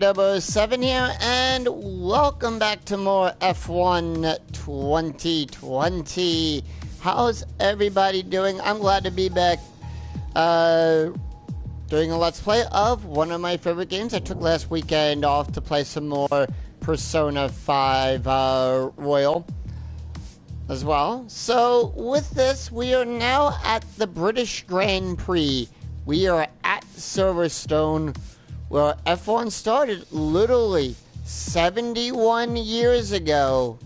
007 here, and welcome back to more F1 2020. How's everybody doing? I'm glad to be back doing a Let's Play of one of my favorite games. I took last weekend off to play some more Persona 5 Royal as well. So with this, we are now at the British Grand Prix. We are at Silverstone, where F1 started literally 71 years ago.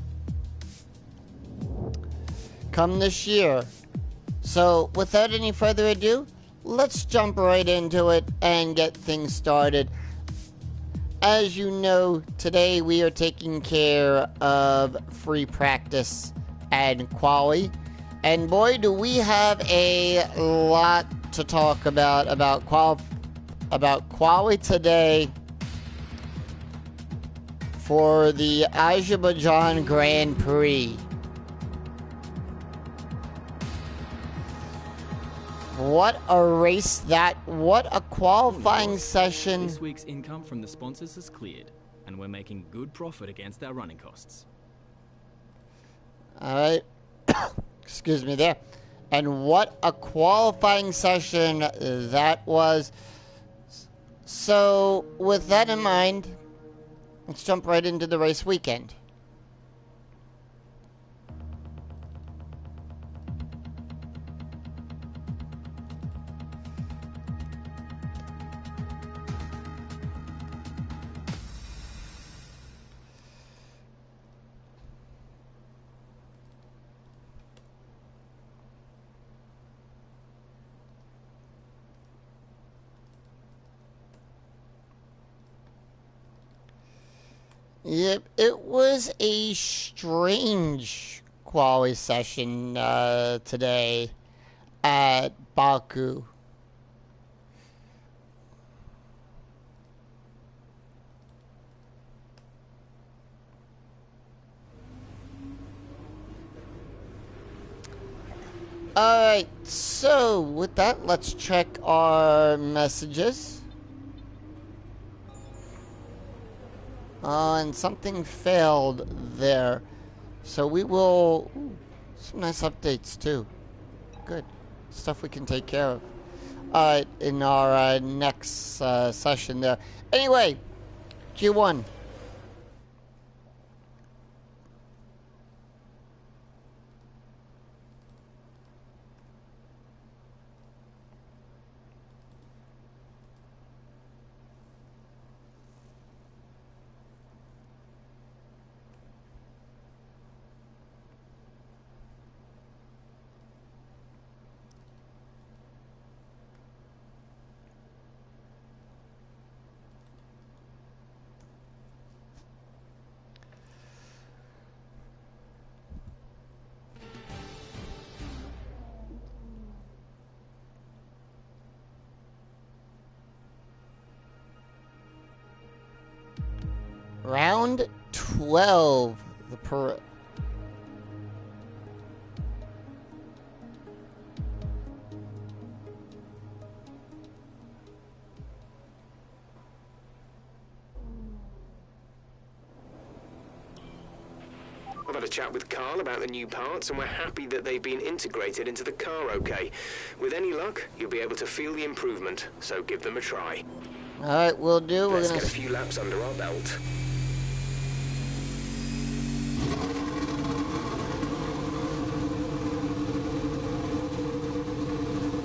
Come this year. So without any further ado, let's jump right into it and get things started. As you know, today we are taking care of free practice and quali. And boy, do we have a lot to talk about quali today for the Azerbaijan Grand Prix. What a race what a qualifying session. This week's income from the sponsors has cleared, and we're making good profit against our running costs. Alright. Excuse me there. And what a qualifying session that was. So, with that in mind, let's jump right into the race weekend. Yep, it was a strange quali session today at Baku. Alright, so with that, let's check our messages. And something failed there. So we will... Ooh, some nice updates too. Good. Stuff we can take care of in our next session there. Anyway, Q1. Round 12. I've had a chat with Carl about the new parts, and we're happy that they've been integrated into the car okay. With any luck, you'll be able to feel the improvement, so give them a try. Alright, we'll do. Let's get a few laps under our belt.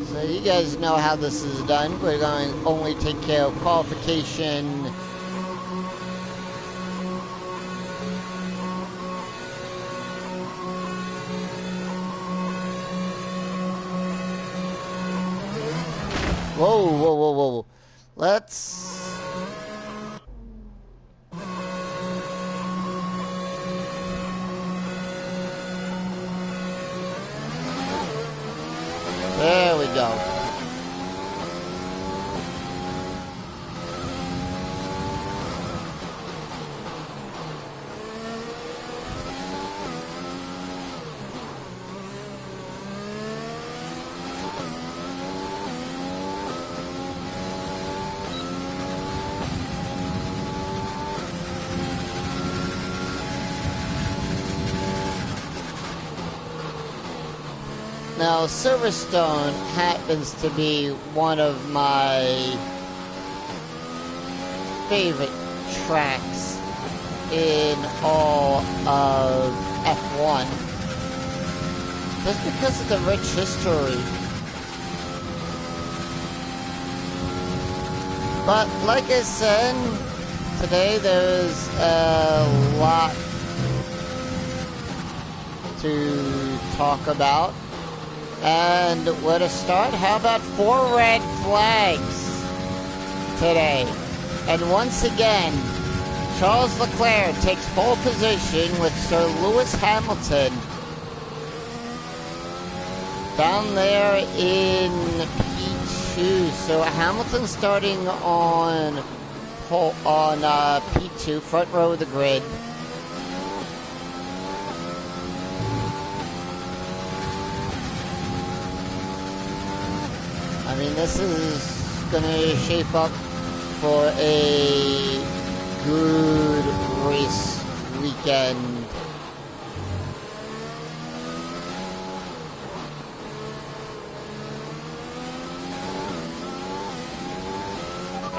So you guys know how this is done. We're going to only take care of qualification. Whoa, whoa, whoa, whoa. Let's... There we go. Now, Silverstone happens to be one of my favorite tracks in all of F1. Just because of the rich history. But like I said, today there's a lot to talk about. And where to start? How about 4 red flags today? And once again, Charles Leclerc takes pole position with Sir Lewis Hamilton down there in P2. So Hamilton starting on P2, front row of the grid. I mean, this is going to shape up for a good race weekend.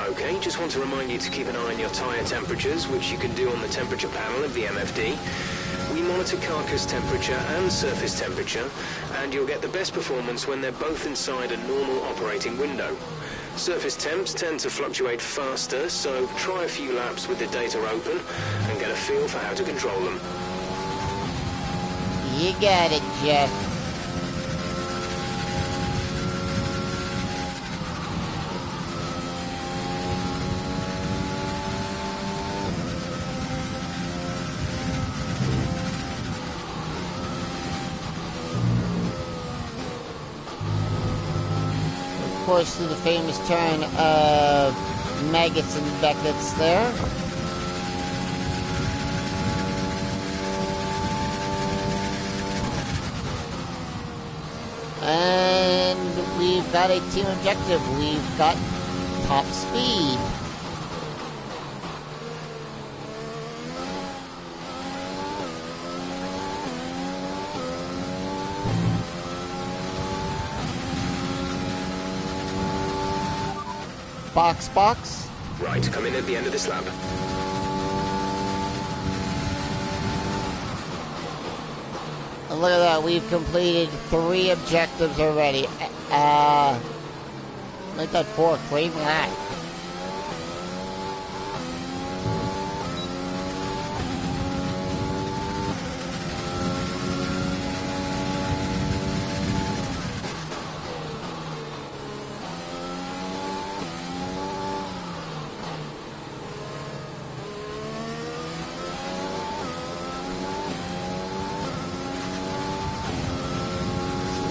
Okay, just want to remind you to keep an eye on your tyre temperatures, which you can do on the temperature panel of the MFD. We monitor carcass temperature and surface temperature, and you'll get the best performance when they're both inside a normal operating window. Surface temps tend to fluctuate faster, so try a few laps with the data open and get a feel for how to control them. You got it, Jeff. Of course, to the famous turn of Maggots and Beckett's there. And we've got a team objective. We've got top speed. Box. Right, come in at the end of this lap. And look at that, we've completed 3 objectives already. Make that 4, claim that.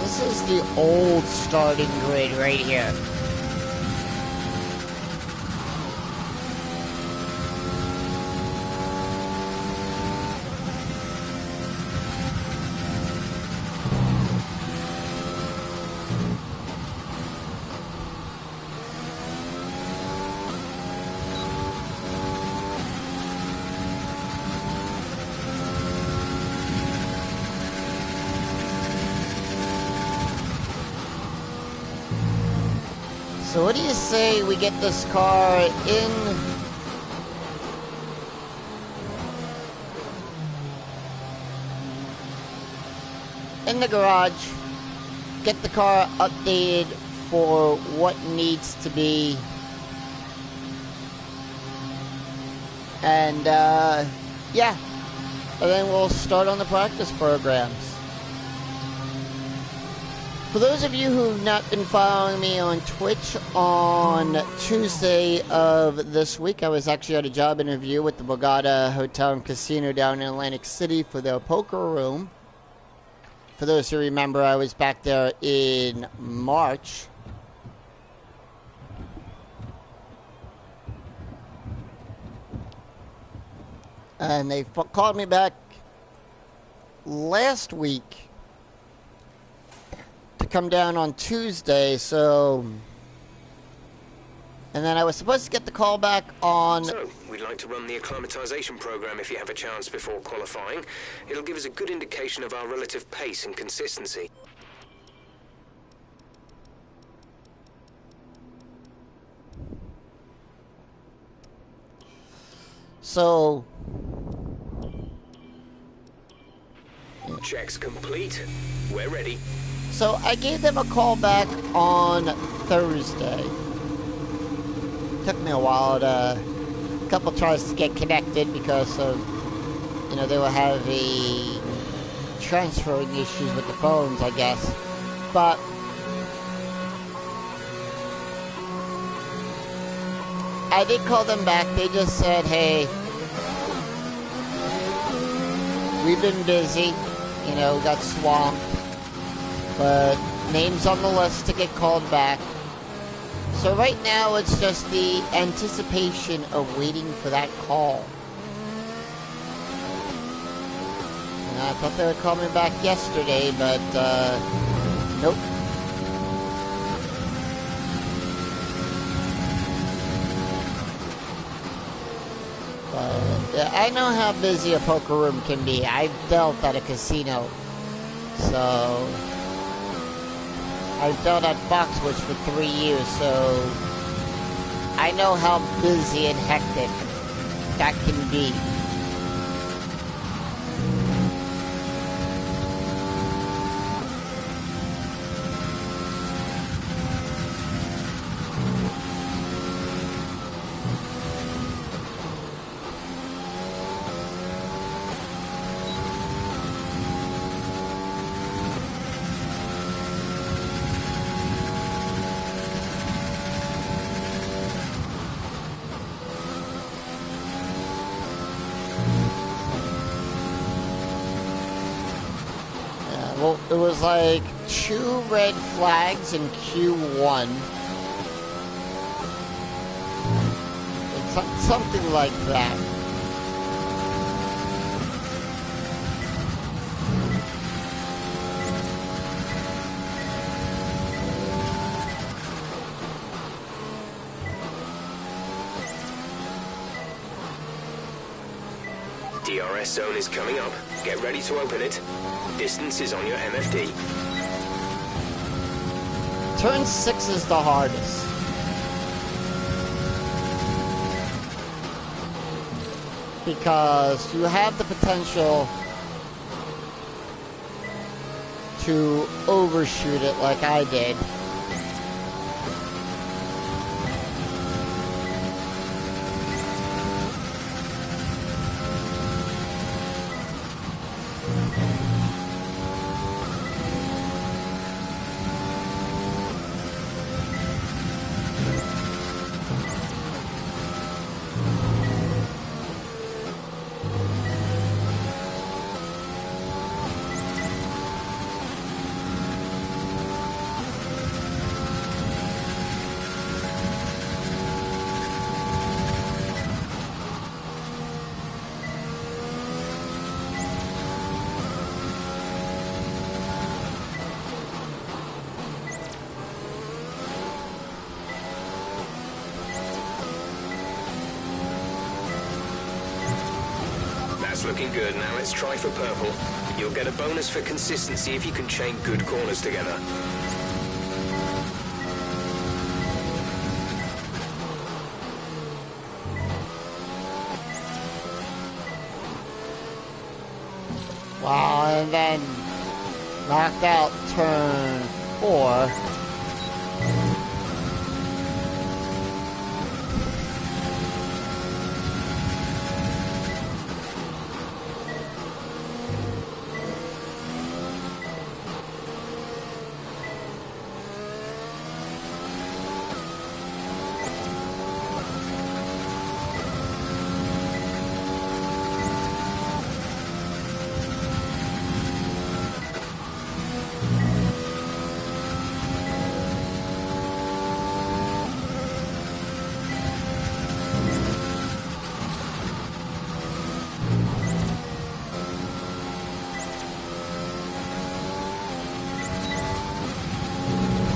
This is the old starting grid right here. So what do you say we get this car in the garage, get the car updated for what needs to be, and yeah, and then we'll start on the practice programs. For those of you who've not been following me on Twitch, on Tuesday of this week, I was actually at a job interview with the Borgata Hotel and Casino down in Atlantic City for their poker room. For those who remember, I was back there in March. And they called me back last week to come down on Tuesday, so... And then I was supposed to get the call back on... So, we'd like to run the acclimatization program if you have a chance before qualifying. It'll give us a good indication of our relative pace and consistency. So... Checks complete. We're ready. So I gave them a call back on Thursday. Took me a while a couple tries to get connected because of, you know, they were having transferring issues with the phones, I guess. But I did call them back. They just said, hey, we've been busy. You know, we got swamped. But name's on the list to get called back. So right now it's just the anticipation of waiting for that call. And I thought they would call me back yesterday, but nope. Yeah, I know how busy a poker room can be. I've dealt at a casino. So I've dealt at Foxwoods for 3 years, so I know how busy and hectic that can be. Well, it was like 2 red flags in Q1. It's something like that. DRS zone is coming up. Get ready to open it. Distance is on your MFD. Turn 6 is the hardest. Because you have the potential to overshoot it like I did. That's looking good. Now let's try for purple. You'll get a bonus for consistency if you can chain good corners together. Wow, and then knocked out turn 4.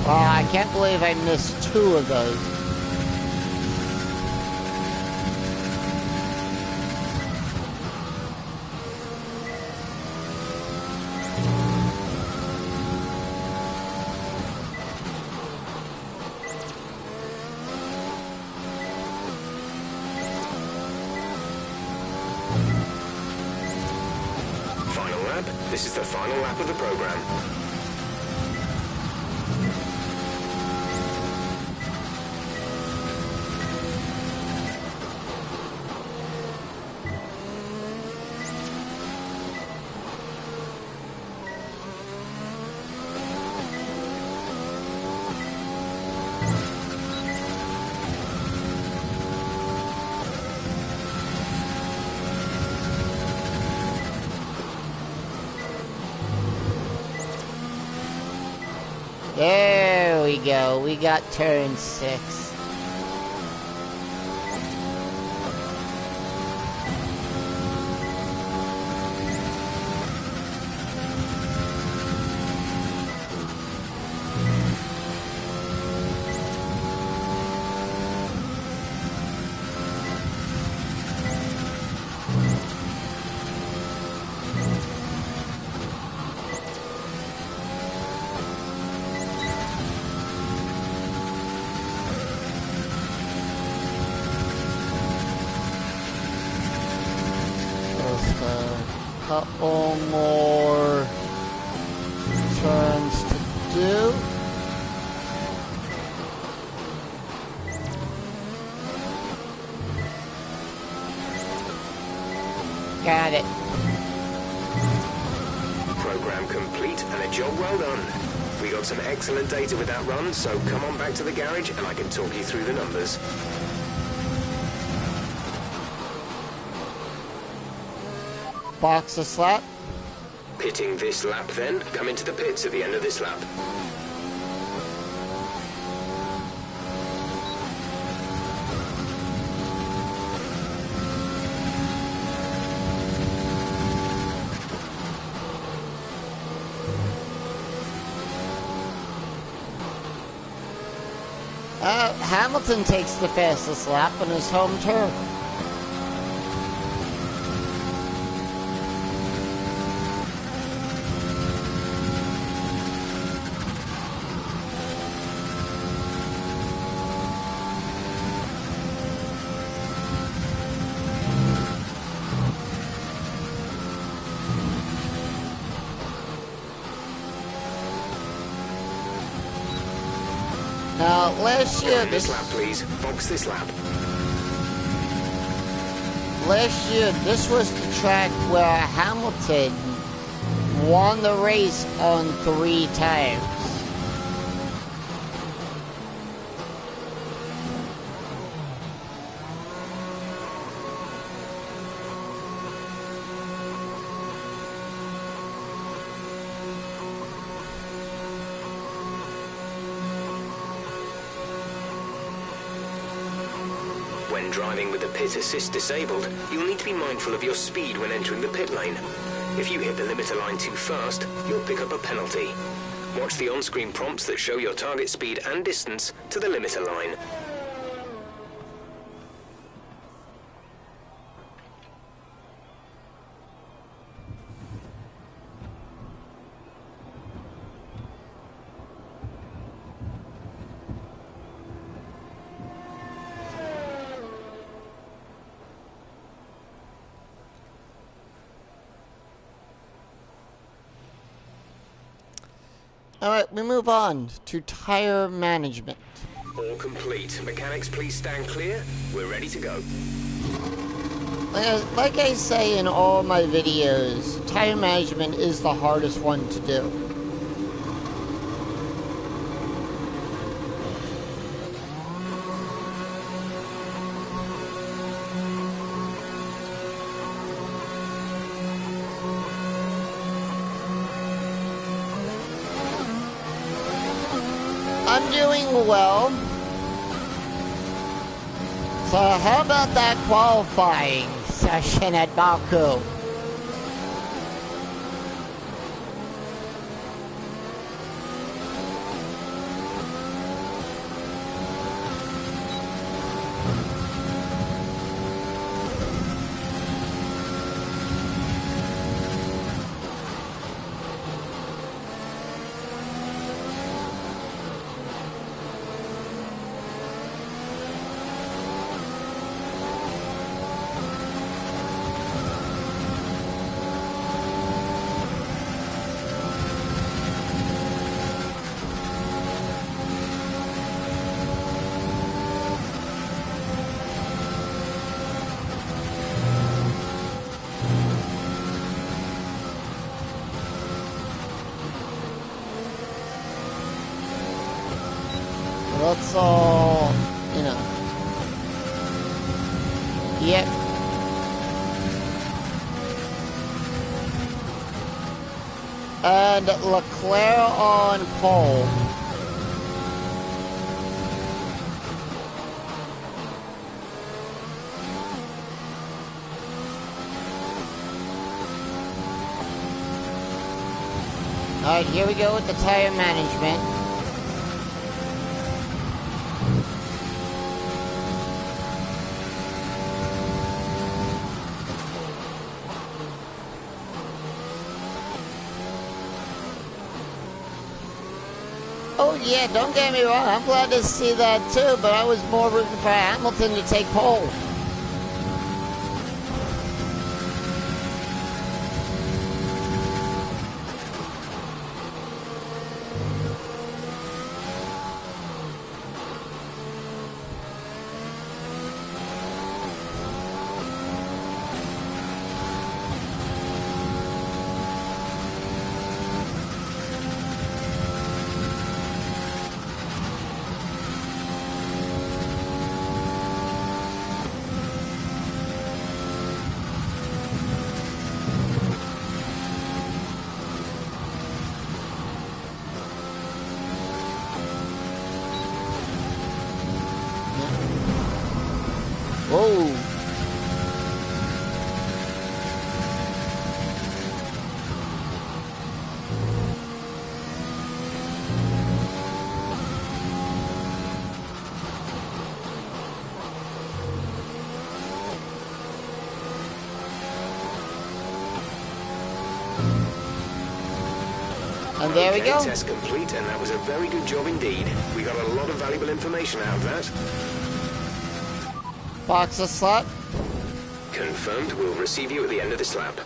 Wow, I can't believe I missed 2 of those. final lap. This is the final lap of the program. There we go. We got turn 6. Couple more turns to do. Got it. Program complete and a job well done. We got some excellent data with that run, so come on back to the garage and I can talk you through the numbers. Box a slap. Pitting this lap then. Come into the pits at the end of this lap. Hamilton takes the fastest lap on his home turf. Now, last year, This lap, please. Box this lap. Last year, this was the track where Hamilton won the race on 3 tires. When driving with the pit assist disabled, you'll need to be mindful of your speed when entering the pit lane. If you hit the limiter line too fast, you'll pick up a penalty. Watch the on-screen prompts that show your target speed and distance to the limiter line. Alright, we move on to tire management. All complete. Mechanics, please stand clear. We're ready to go. Like I say in all my videos, tire management is the hardest one to do. I'm doing well. So how about that qualifying session at Baku? that's all, you know. Yep. And Leclerc on pole. Alright, here we go with the tire management. Oh yeah, don't get me wrong, I'm glad to see that too, but I was more rooting for Hamilton to take pole. Whoa. And there we go. Test complete, and that was a very good job indeed. We got a lot of valuable information out of that. Boxer slot. Confirmed. We'll receive you at the end of this lap.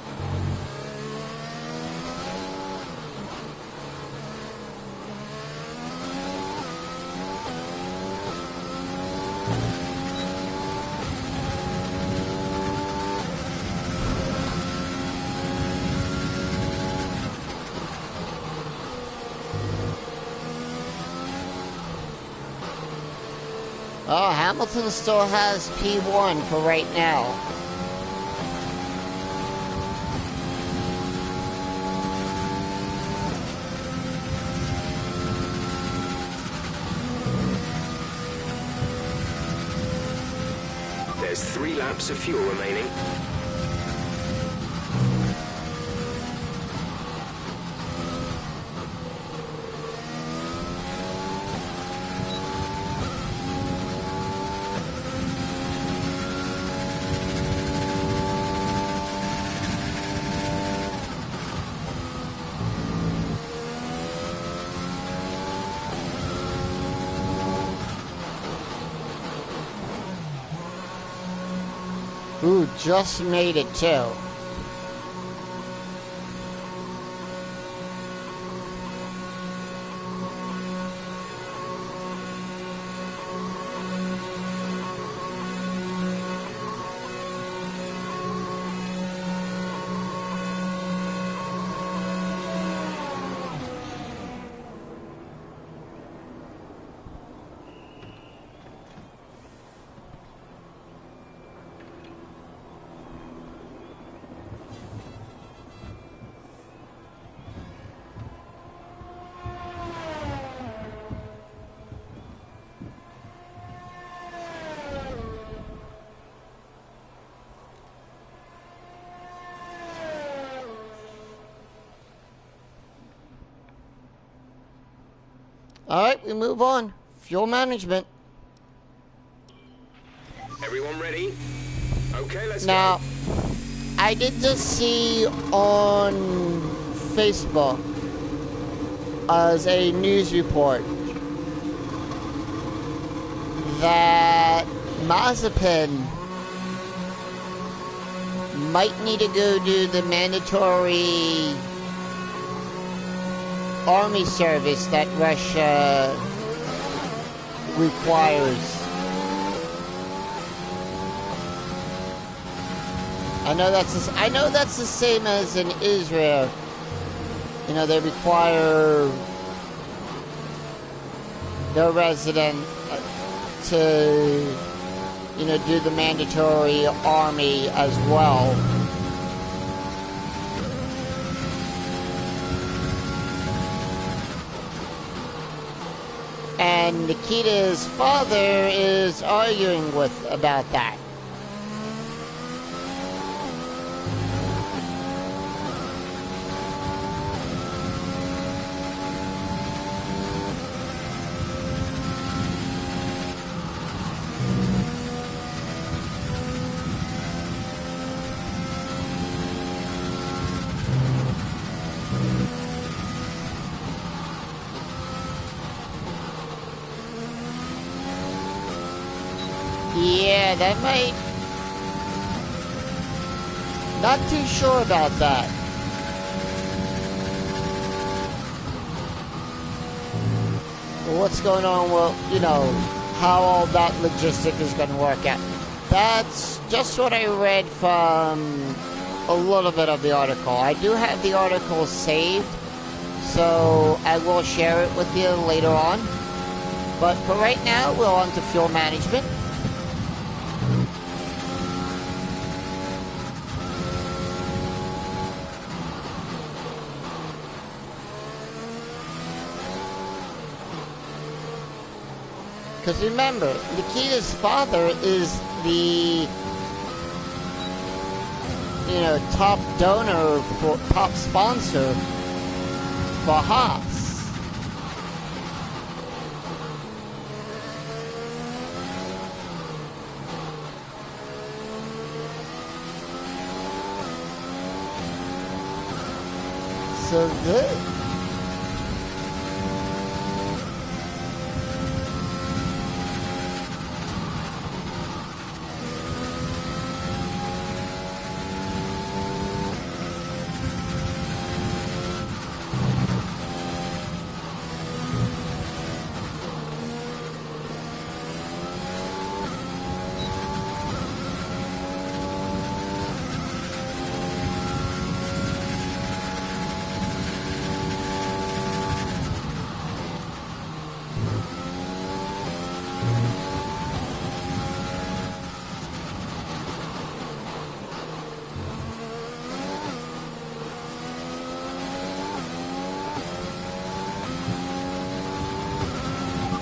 Oh, Hamilton still has P1 for right now. There's 3 laps of fuel remaining. Ooh, just made it too. Alright, we move on. Fuel management. Everyone ready? Okay, let's go. Now, I did just see on Facebook as a news report that Mazepin might need to go do the mandatory army service that Russia requires. I know that's the same as in Israel. You know, they require their resident, to, you know, do the mandatory army as well. And Nikita's father is arguing about that. Yeah, that might... Not too sure about that. What's going on? Well, you know, how all that logistic is going to work out. That's just what I read from a little bit of the article. I do have the article saved, so I will share it with you later on. But for right now, we're on to fuel management. Because remember, Nikita's father is the, you know, top donor, top sponsor for Haas. So good.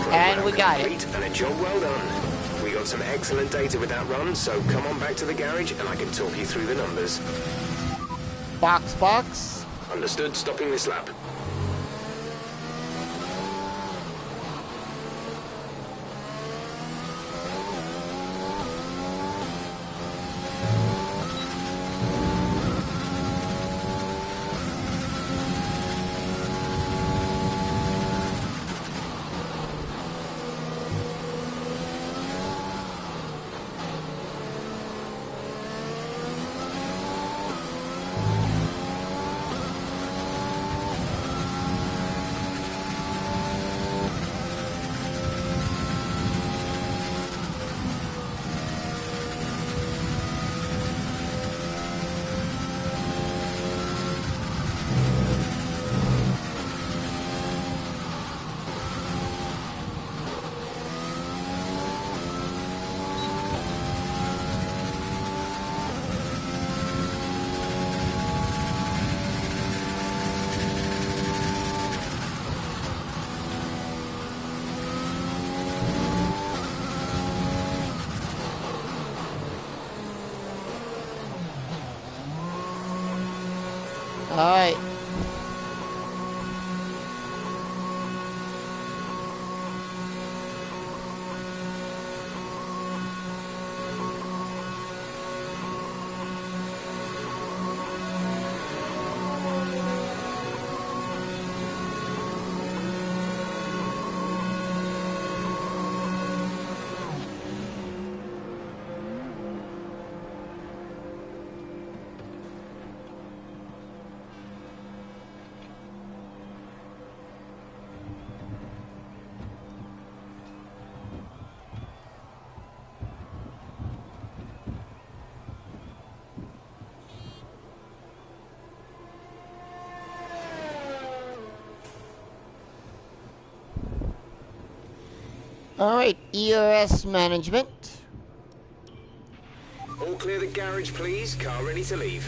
And we got it. And a job well done. We got some excellent data with that run, so come on back to the garage and I can talk you through the numbers. Box. Understood. Stopping this lap. Alright. Alright, ERS management. All clear the garage, please. Car ready to leave.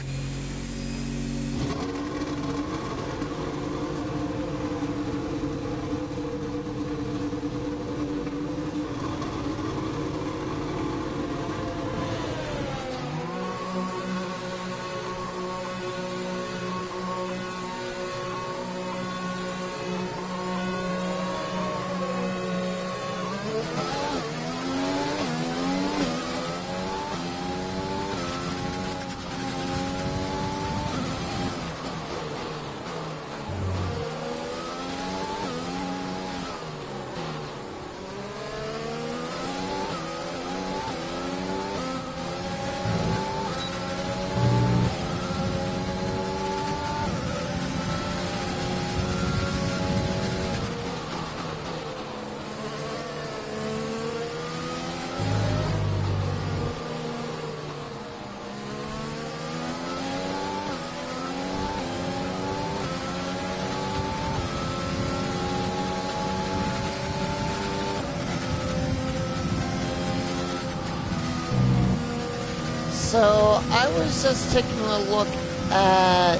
So I was just taking a look at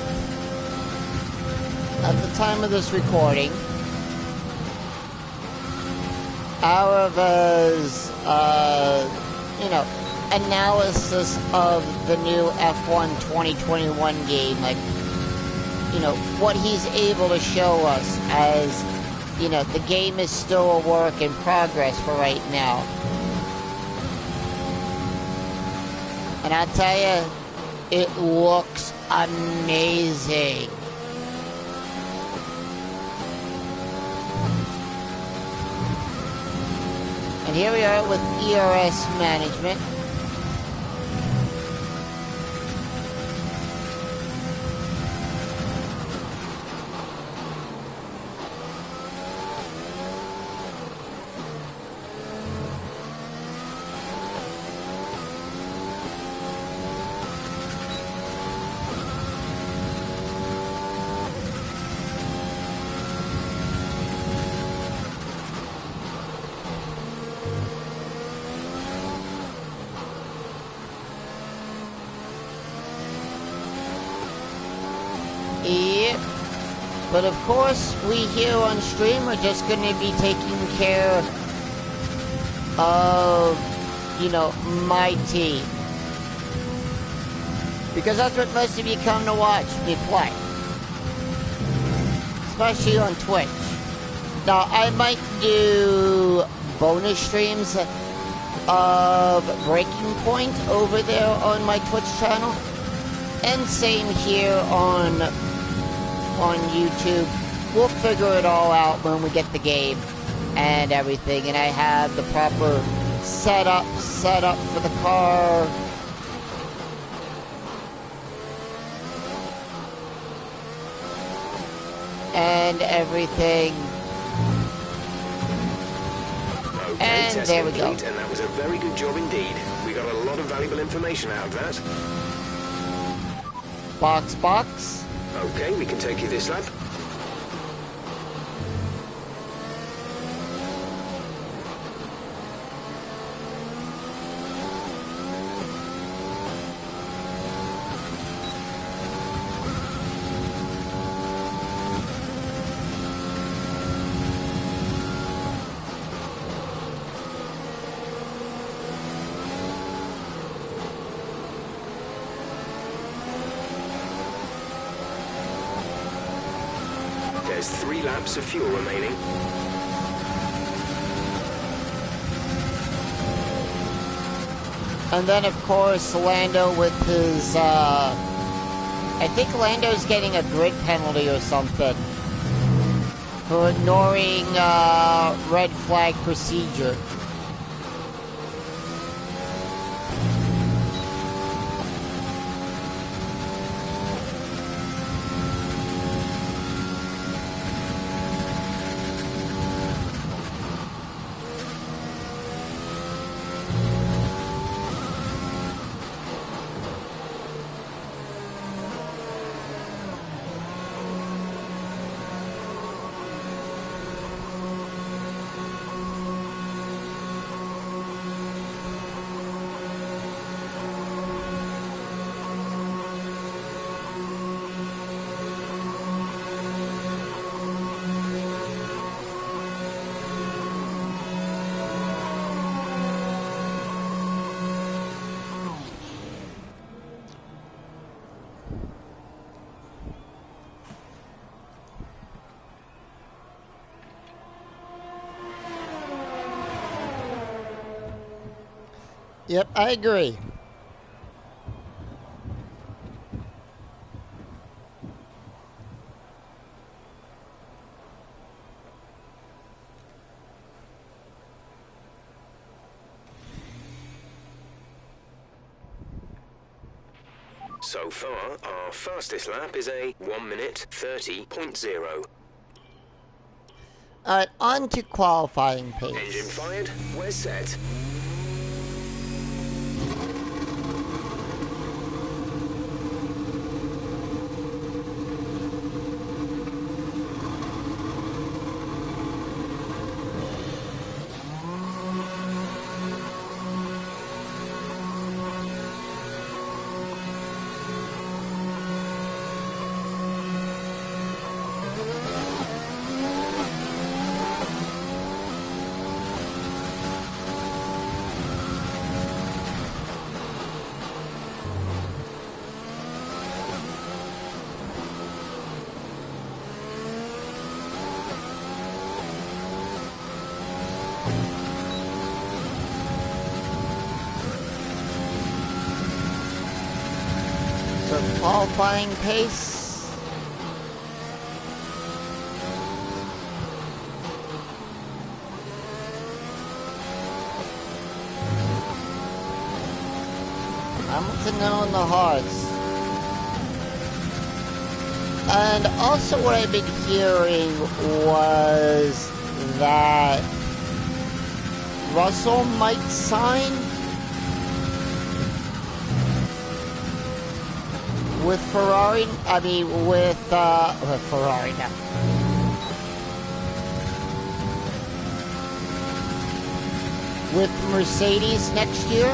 the time of this recording, Arava's analysis of the new F1 2021 game, like, what he's able to show us as, the game is still a work in progress for right now. And I'll tell you, it looks amazing. And here we are with ERS management. Yep. But of course, we here on stream are just going to be taking care of, my team. Because that's what most of you come to watch me play. Especially on Twitch. Now, I might do bonus streams of Breaking Point over there on my Twitch channel. And same here on YouTube. We'll figure it all out when we get the game and everything. And I have the proper setup for the car. And everything. Okay, and there we go. And that was a very good job indeed. We got a lot of valuable information out of that. Box. Okay, we can take you this lap. There's 3 laps of fuel remaining. And then, of course, Lando with his, I think Lando's getting a grid penalty or something for ignoring, red flag procedure. Yep, I agree. So far, our fastest lap is a 1 minute 30.0. Alright, on to qualifying pace. Engine fired, we're set. So qualifying pace. Hamilton on the hearts. And also what I've been hearing was that Russell might sign with Ferrari. I mean, with Ferrari now. With Mercedes next year.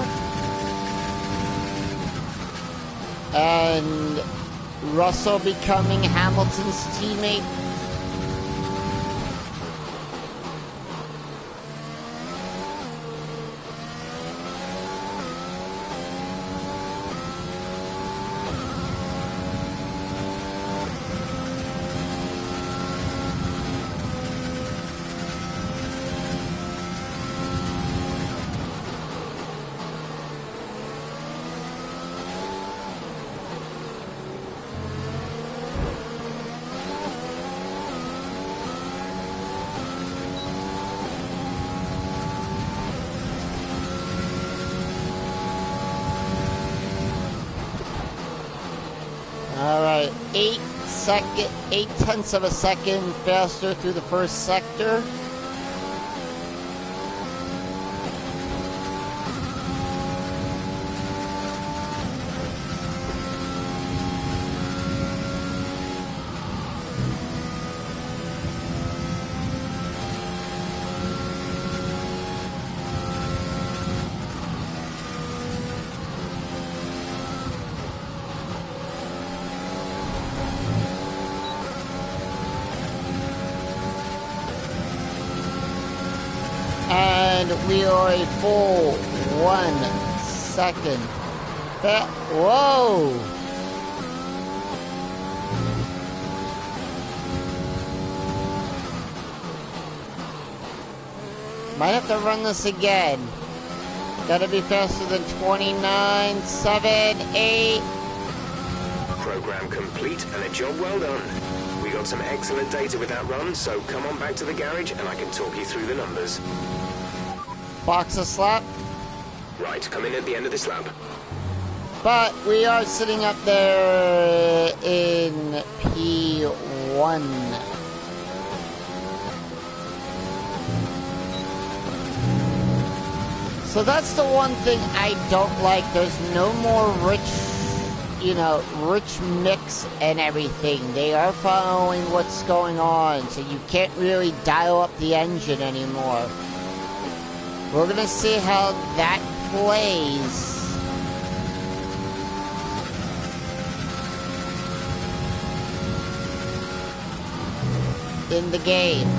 And Russell becoming Hamilton's teammate. Alright, 8/10 of a second faster through the first sector. And we are a full 1 second. Whoa! Might have to run this again. Gotta be faster than 29, 7, 8. Program complete and a job well done. We got some excellent data with that run, so come on back to the garage and I can talk you through the numbers. Box a slap. Right, come in at the end of this lap. But we are sitting up there in P1. So that's the one thing I don't like. There's no more rich mix and everything. They are following what's going on, so you can't really dial up the engine anymore. We're gonna see how that plays in the game.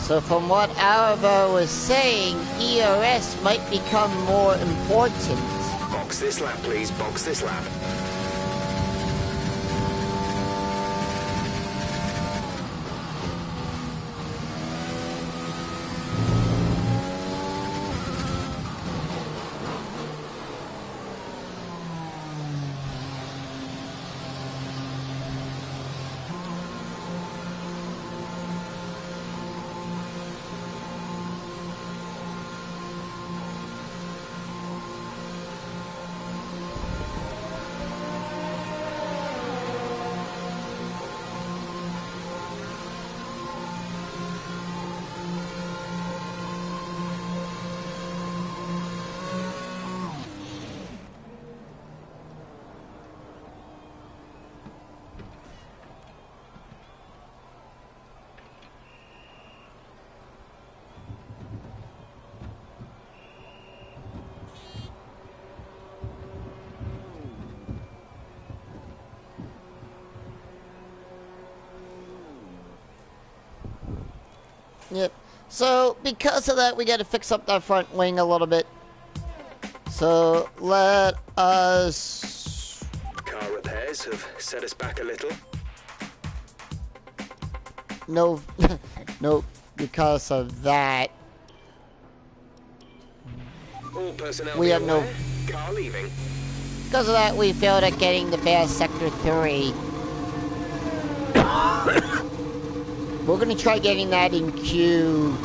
So from what Arvo was saying, ERS might become more important. Box this lap, please. Box this lap. Yep. So, because of that, we got to fix up that front wing a little bit. So, let us... Car repairs have set us back a little. No, no, because of that. All personnel We be have no- aware. Car leaving. Because of that, we failed at getting the Bear Sector 3. We're gonna try getting that in Q.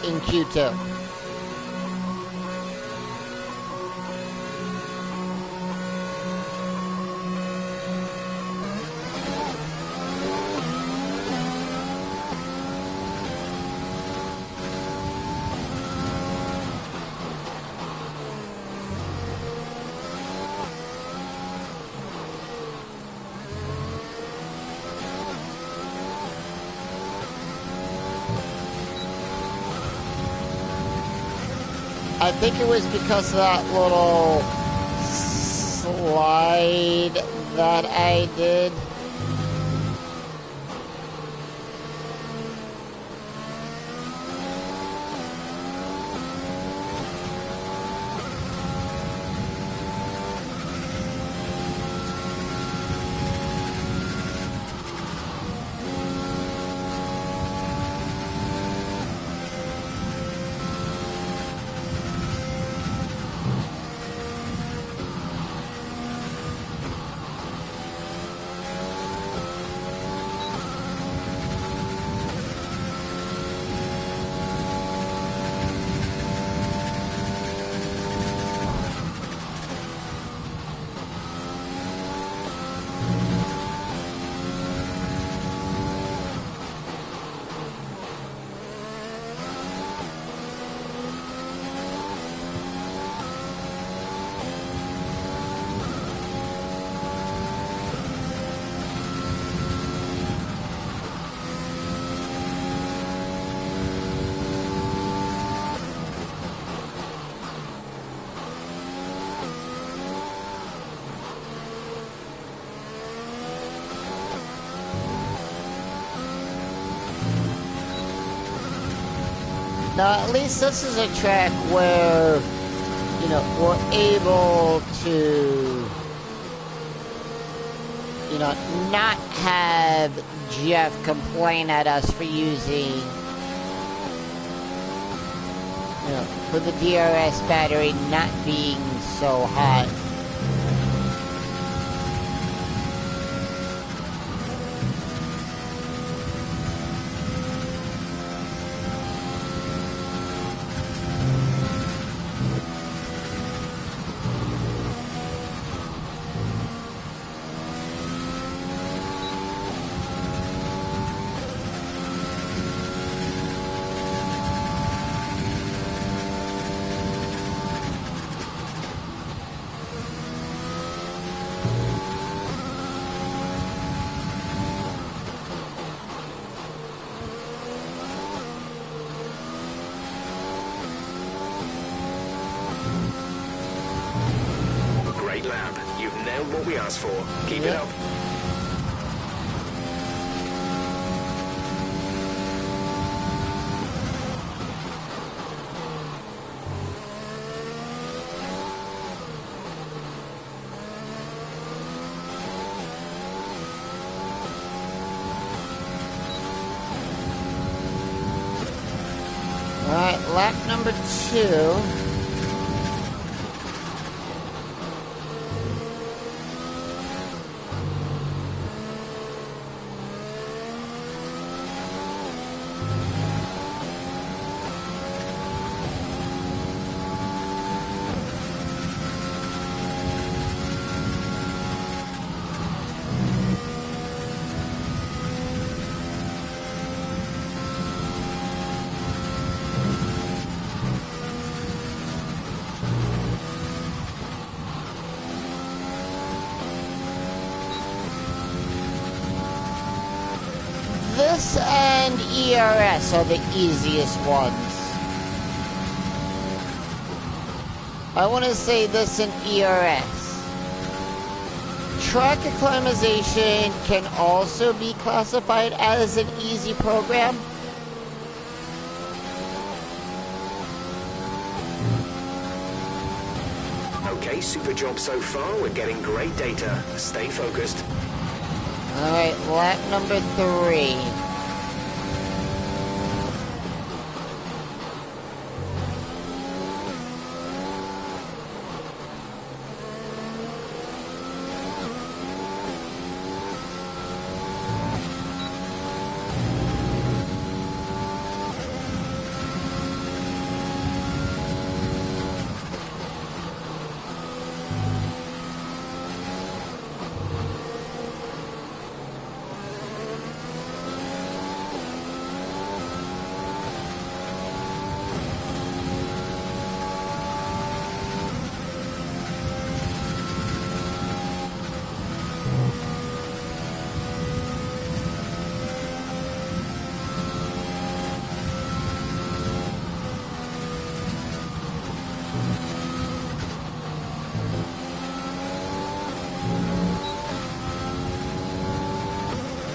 In Q2. I think it was because of that little slide that I did. Now, at least this is a track where, you know, we're able to, you know, not have Jeff complain at us for using, you know, for the DRS battery not being so hot. Great lap. You've nailed what we asked for. Keep it Yep. up. lap number 2. This and ERS are the easiest ones. I want to say this and ERS. Track acclimatization can also be classified as an easy program. Okay, super job so far. We're getting great data. Stay focused. Alright, lap number 3.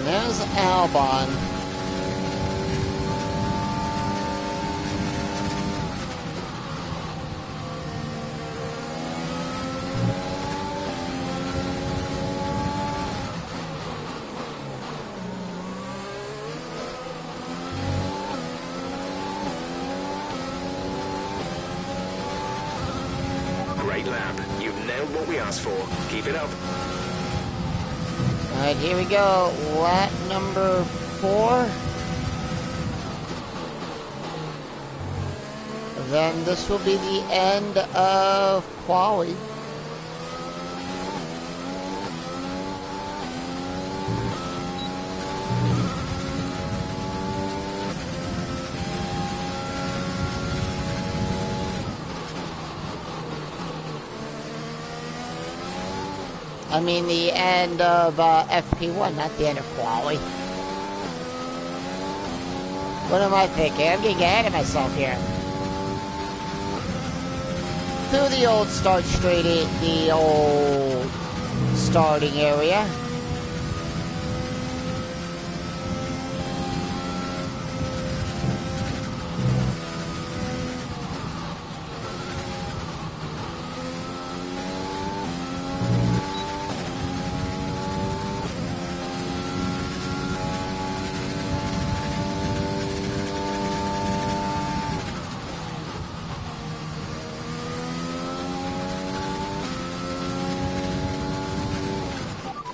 There's Albon. Great lap. You've nailed what we asked for. Keep it up. Alright, here we go. Lap number 4. Then this will be the end of quali. I mean the end of FP1, not the end of quali. What am I thinking? I'm getting ahead of myself here. Through the old start straight in the old starting area.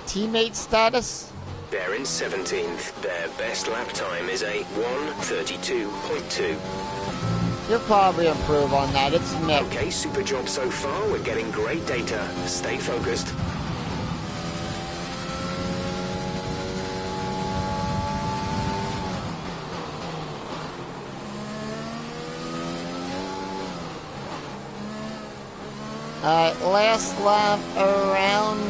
Teammate status? They're in 17th. Their best lap time is a 1:32.2. You'll probably improve on that. It's Mick. Okay, super job so far. We're getting great data. Stay focused. Alright, last lap around.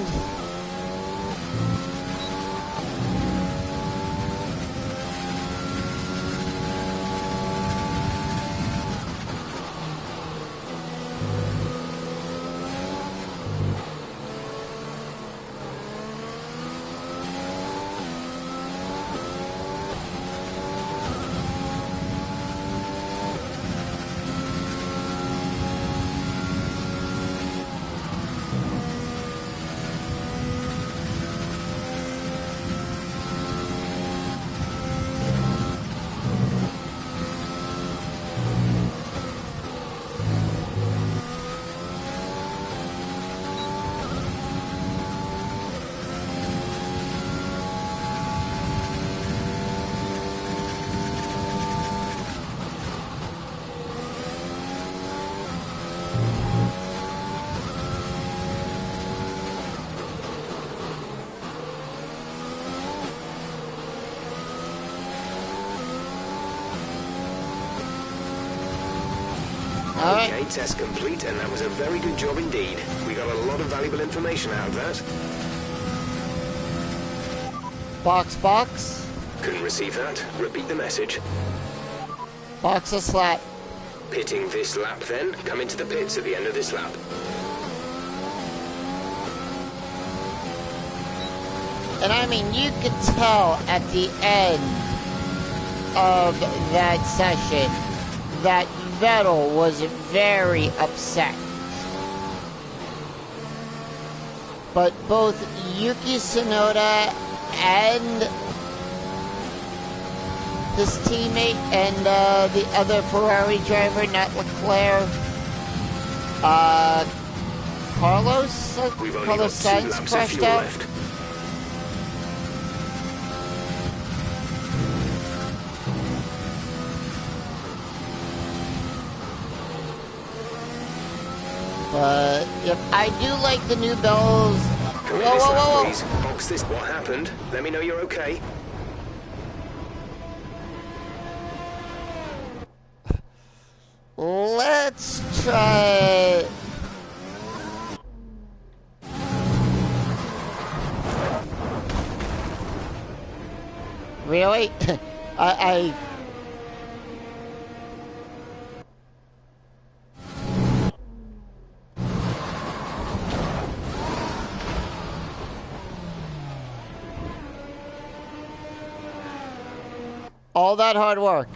Alright. Okay, test complete, and that was a very good job indeed. We got a lot of valuable information out of that. Box. Couldn't receive that. Repeat the message. Box a slap. Pitting this lap then. Come into the pits at the end of this lap. And I mean, you could tell at the end of that session that Vettel was very upset. But both Yuki Tsunoda and his teammate and the other Ferrari driver, not Leclerc, Carlos Sainz crashed out. Left. But yep, I do like the new bells. Whoa. Please. Box this. What happened? Let me know you're okay. Let's try. Really? I all that hard work.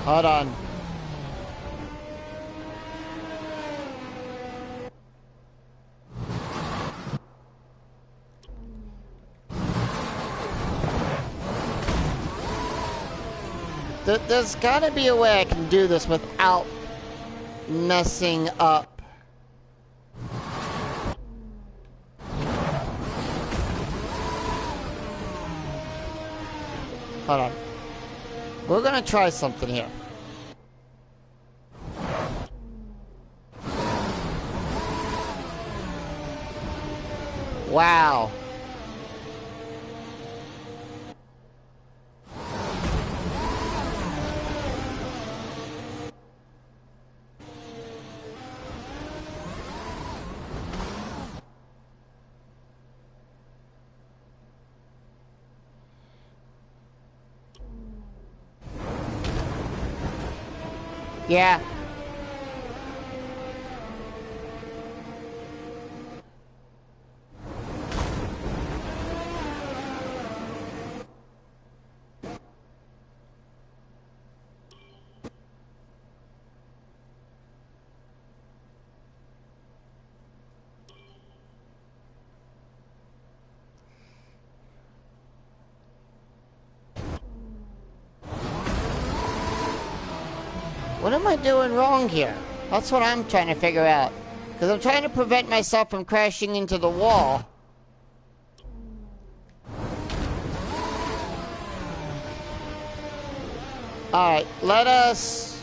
Hold on. There's gotta be a way I can do this without messing up. Hold on. We're gonna try something here. Wow. Yeah. What am I doing wrong here? That's what I'm trying to figure out. Because I'm trying to prevent myself from crashing into the wall. Alright, let us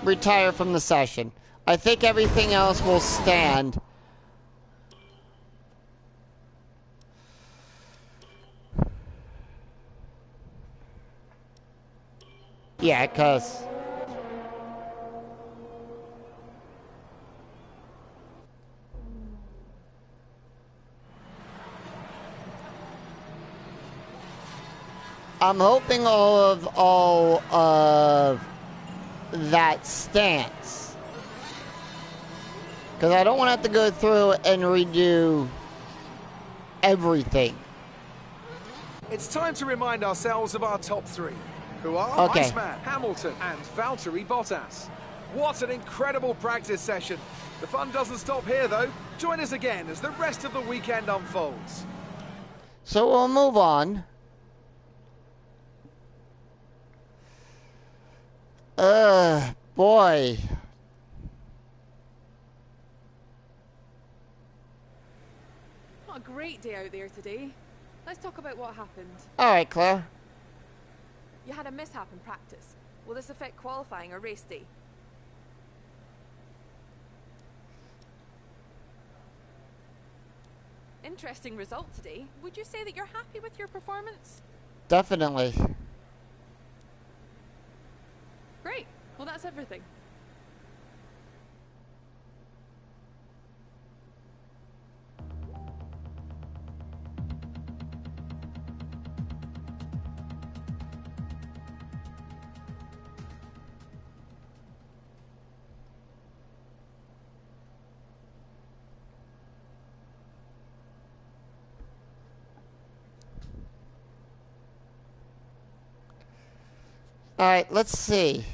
retire from the session. I think everything else will stand. Yeah, because... I'm hoping all of that stance. Because I don't want to have to go through and redo everything. It's time to remind ourselves of our top three, who are Iceman, Hamilton, and Valtteri Bottas. What an incredible practice session. The fun doesn't stop here, though. Join us again as the rest of the weekend unfolds. So we'll move on. Boy. What a great day out there today. Let's talk about what happened. Alright, Claire. You had a mishap in practice. Will this affect qualifying or race day? Interesting result today. Would you say that you're happy with your performance? Definitely. Great. Well, that's everything. Alright, let's see.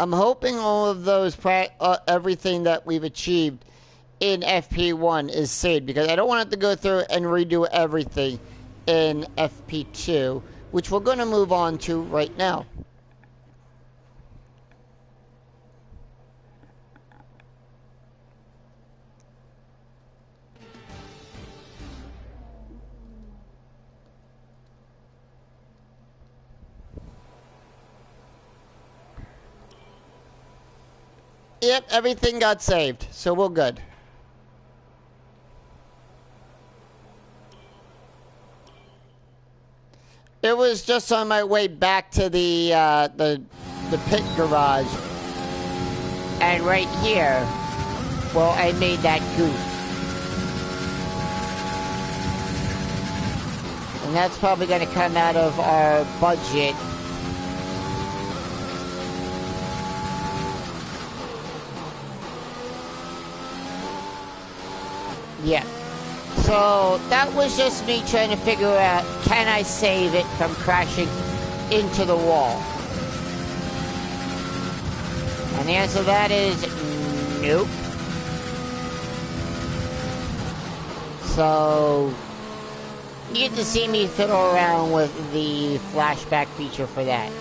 I'm hoping all of those, everything that we've achieved in FP1 is saved, because I don't want to have to go through and redo everything in FP2, which we're going to move on to right now. Yep, everything got saved, so we're good. It was just on my way back to the pit garage, and right here, well, I made that goof. And that's probably going to come out of our budget. Yeah. So that was just me trying to figure out, can I save it from crashing into the wall? And the answer to that is nope. So you get to see me fiddle around with the flashback feature for that.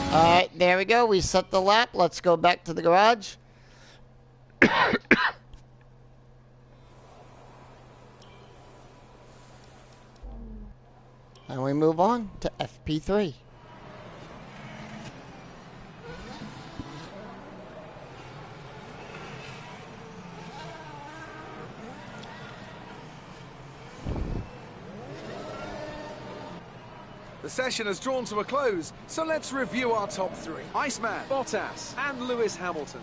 Alright, there we go. We set the lap. Let's go back to the garage. And we move on to FP3. The session has drawn to a close, so let's review our top three. Iceman, Bottas, and Lewis Hamilton.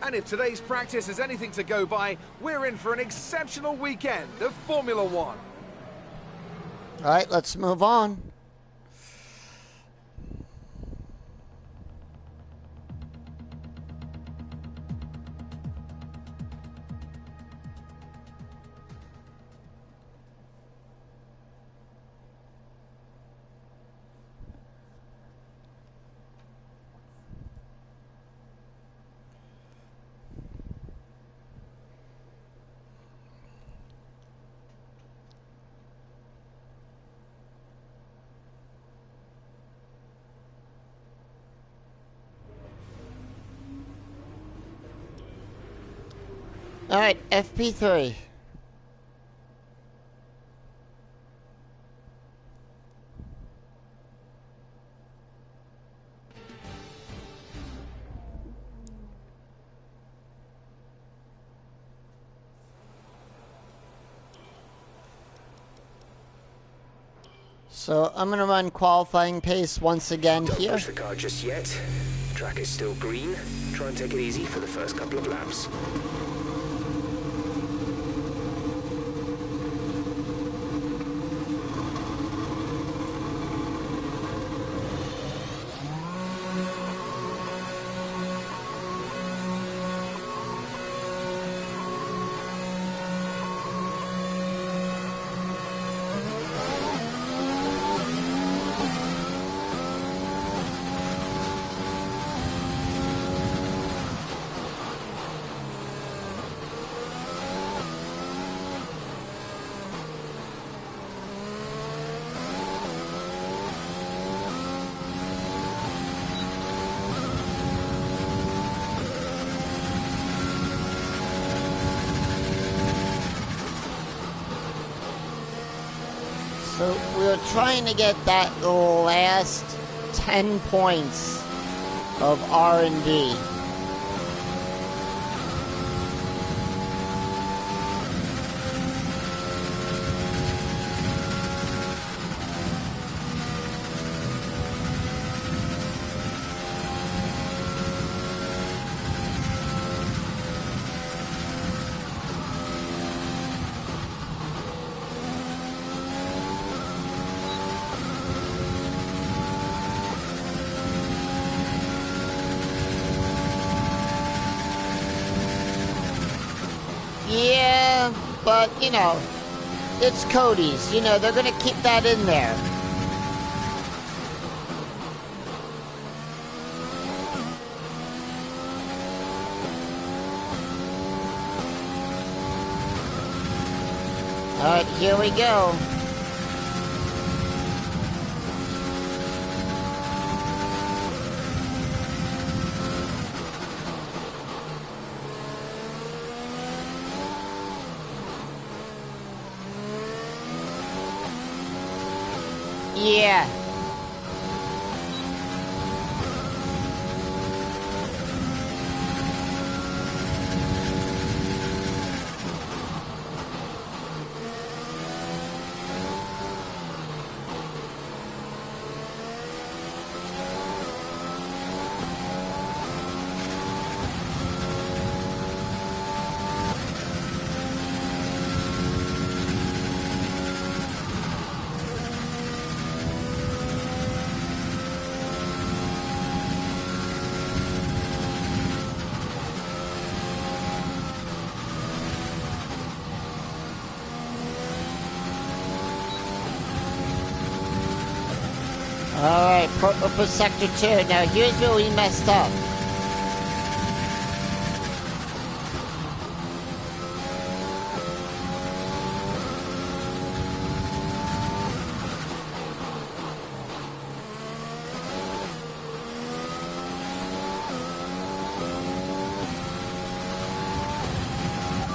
And if today's practice is anything to go by, we're in for an exceptional weekend of Formula One. Alright, let's move on. Alright, FP3. So I'm going to run qualifying pace once again Don't here. push the car just yet. Track is still green. Try and take it easy for the first couple of laps. So we're trying to get that last 10 points of R&D. Yeah, but, you know, it's Cody's. You know, they're going to keep that in there. All right, here we go. Yeah. Alright, for Sector 2. Now, here's where we messed up.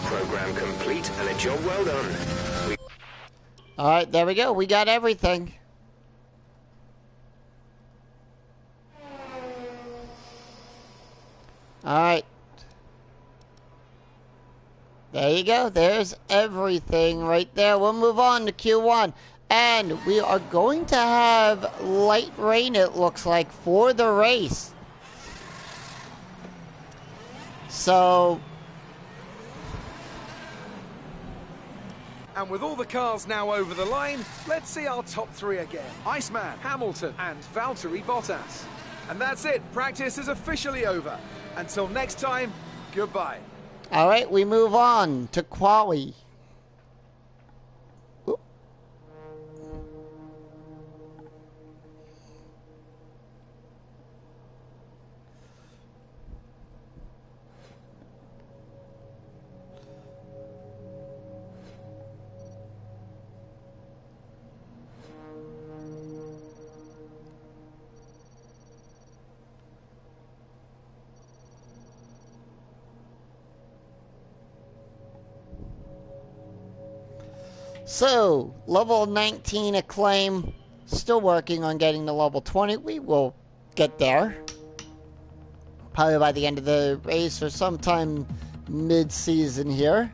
Program complete and a job well done. Alright, there we go. We got everything. Alright. There you go. There's everything right there. We'll move on to Q1. And we are going to have light rain, it looks like, for the race. So... And with all the cars now over the line, let's see our top three again. Iceman, Hamilton, and Valtteri Bottas. And that's it. Practice is officially over. Until next time, goodbye. All right, we move on to quali. Oop. So, level 19 acclaim, still working on getting to level 20. We will get there. Probably by the end of the race or sometime mid-season here.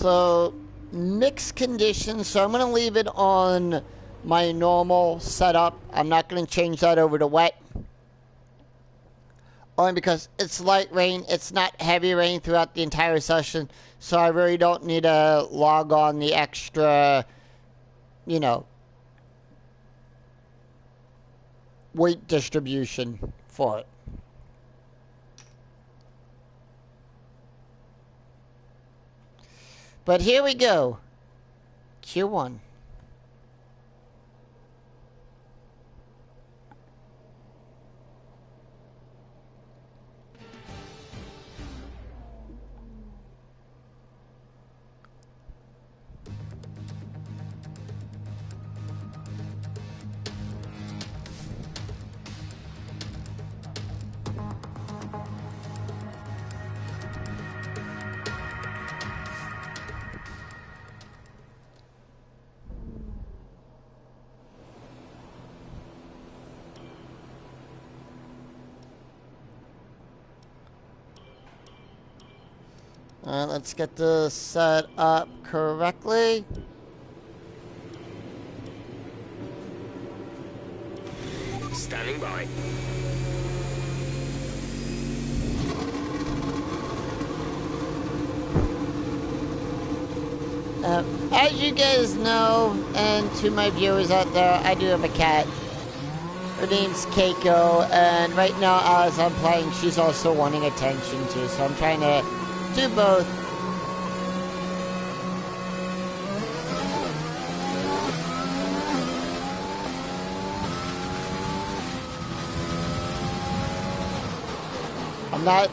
So, mixed conditions. So I'm going to leave it on my normal setup. I'm not going to change that over to wet. Only because it's light rain. It's not heavy rain throughout the entire session. So I really don't need to log on the extra, you know, weight distribution for it. But here we go. Q1. Let's get this set up correctly. Standing by. As you guys know, and to my viewers out there, I do have a cat. Her name's Keiko, and right now as I'm playing, she's also wanting attention too, so I'm trying to do both.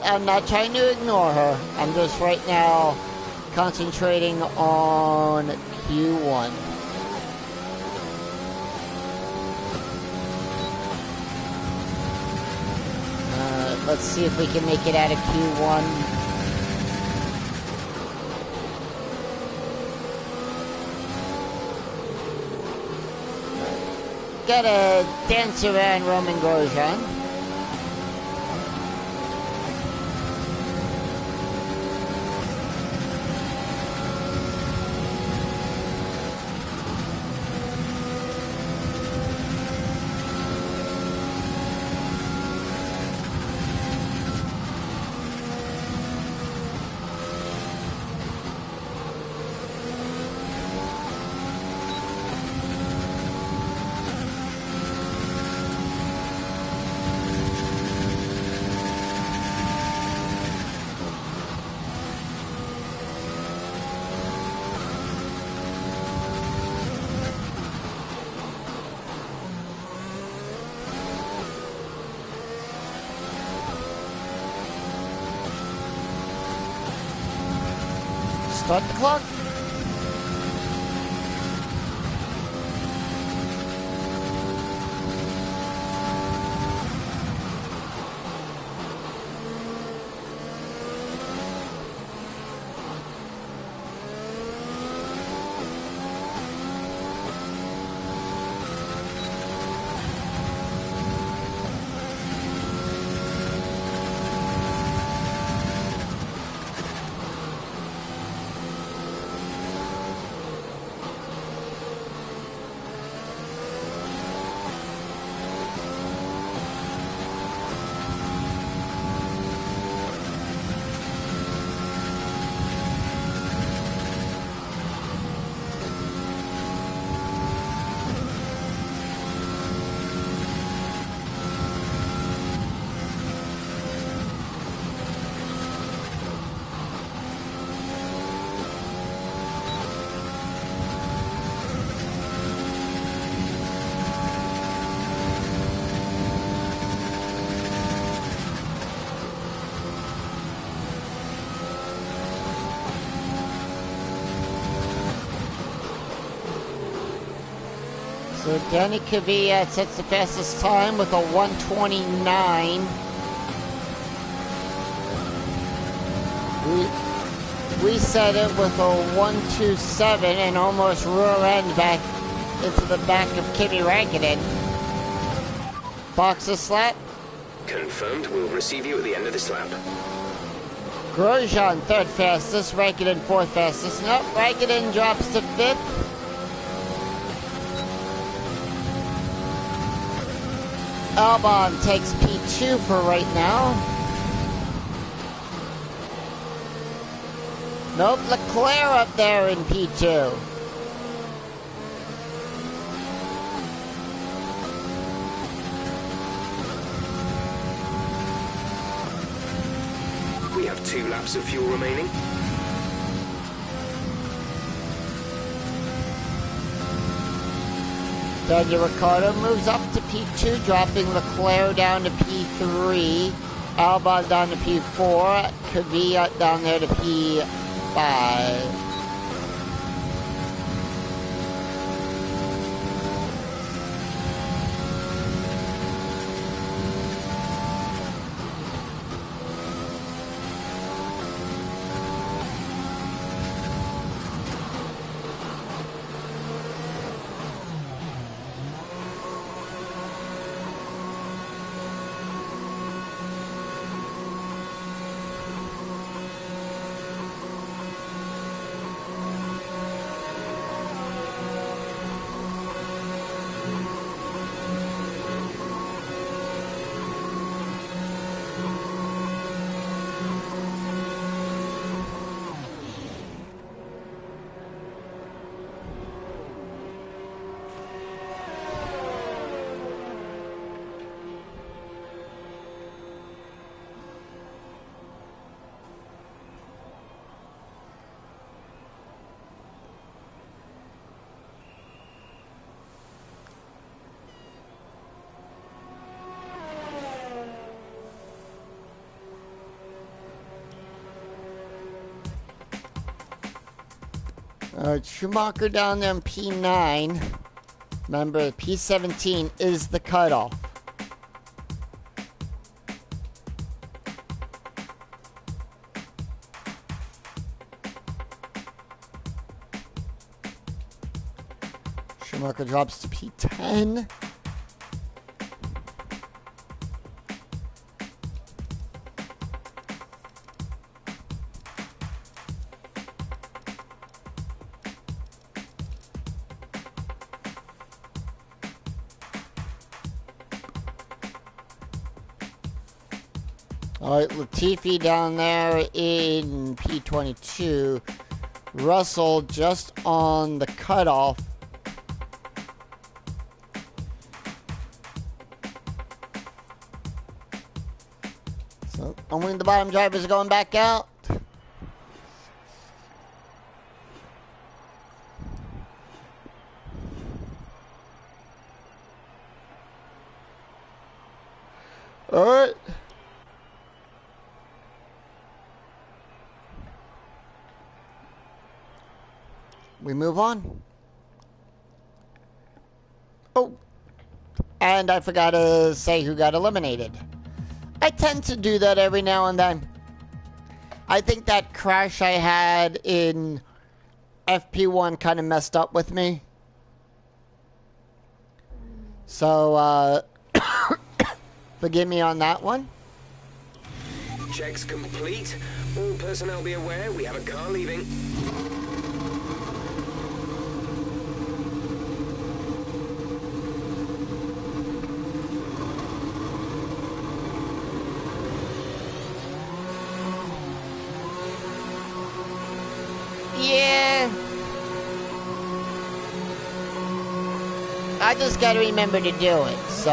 I'm not trying to ignore her. I'm just right now concentrating on Q1. Let's see if we can make it out of Q1. Gotta dance around Roman Grosjean. Start the clock. So Danny Kvyat sets the fastest time with a 1:29. We set it with a 1:27 and almost rear end back into the back of Kimi Räikkönen. Boxer slap. Confirmed. We'll receive you at the end of this lap. Grosjean, third fastest. Raikkonen, fourth fastest. Nope, Raikkonen drops to fifth. Albon takes P2 for right now. Nope, Leclerc up there in P2. We have 2 laps of fuel remaining. Daniel Ricciardo moves up to P2, dropping Leclerc down to P3. Albon down to P4. Kvyat down there to P5. Schumacher down there in P9. Remember, P17 is the cutoff. Schumacher drops to P10. Alright, Latifi down there in P22. Russell just on the cutoff. So, only the bottom drivers are going back out. Alright. We move on. Oh, and I forgot to say who got eliminated. I tend to do that every now and then. I think that crash I had in FP1 kind of messed up with me. So, forgive me on that one. Checks complete. All personnel be aware, we have a car leaving. Yeah. I just gotta remember to do it, so.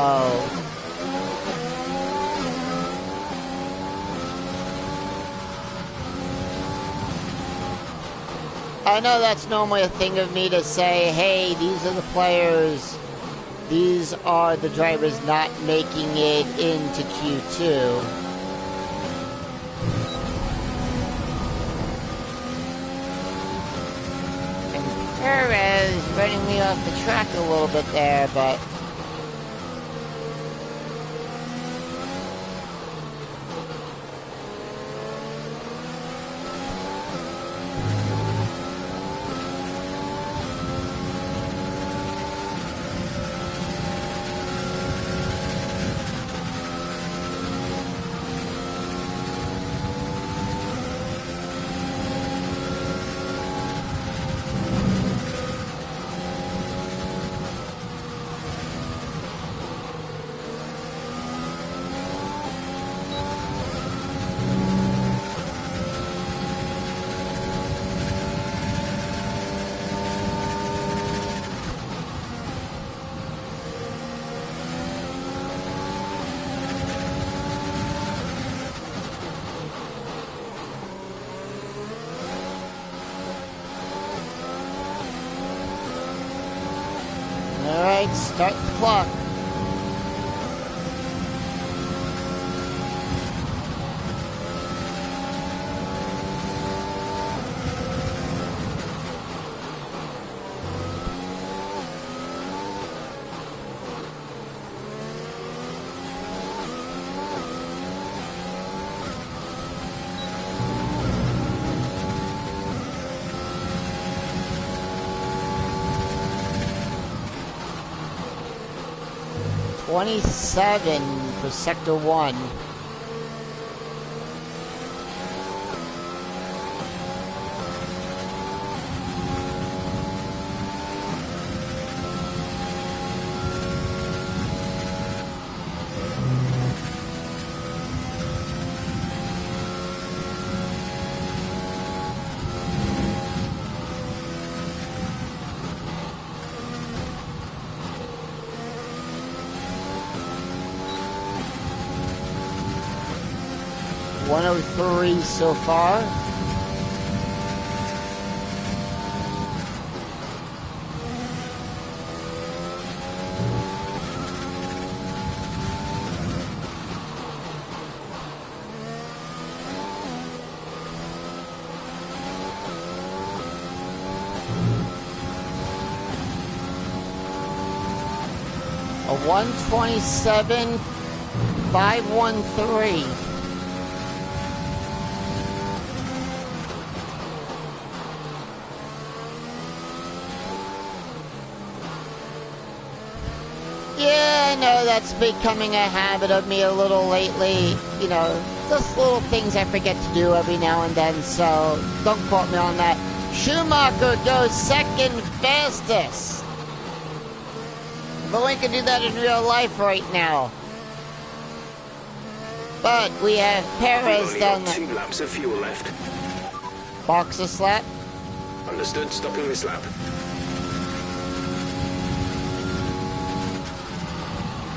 I know that's normally a thing of me to say, hey, these are the players, these are the drivers not making it into Q2. Perez running me off the track a little bit there, but right, start the clock. .27 for Sector 1. .103 so far. A 127.513. Yeah, I know that's becoming a habit of me a little lately. You know, just little things I forget to do every now and then, so don't quote me on that. Schumacher goes second fastest. But we can do that in real life right now. But we have Perez down there. 2 laps of fuel left. Boxer slap. Understood. Stopping this lap.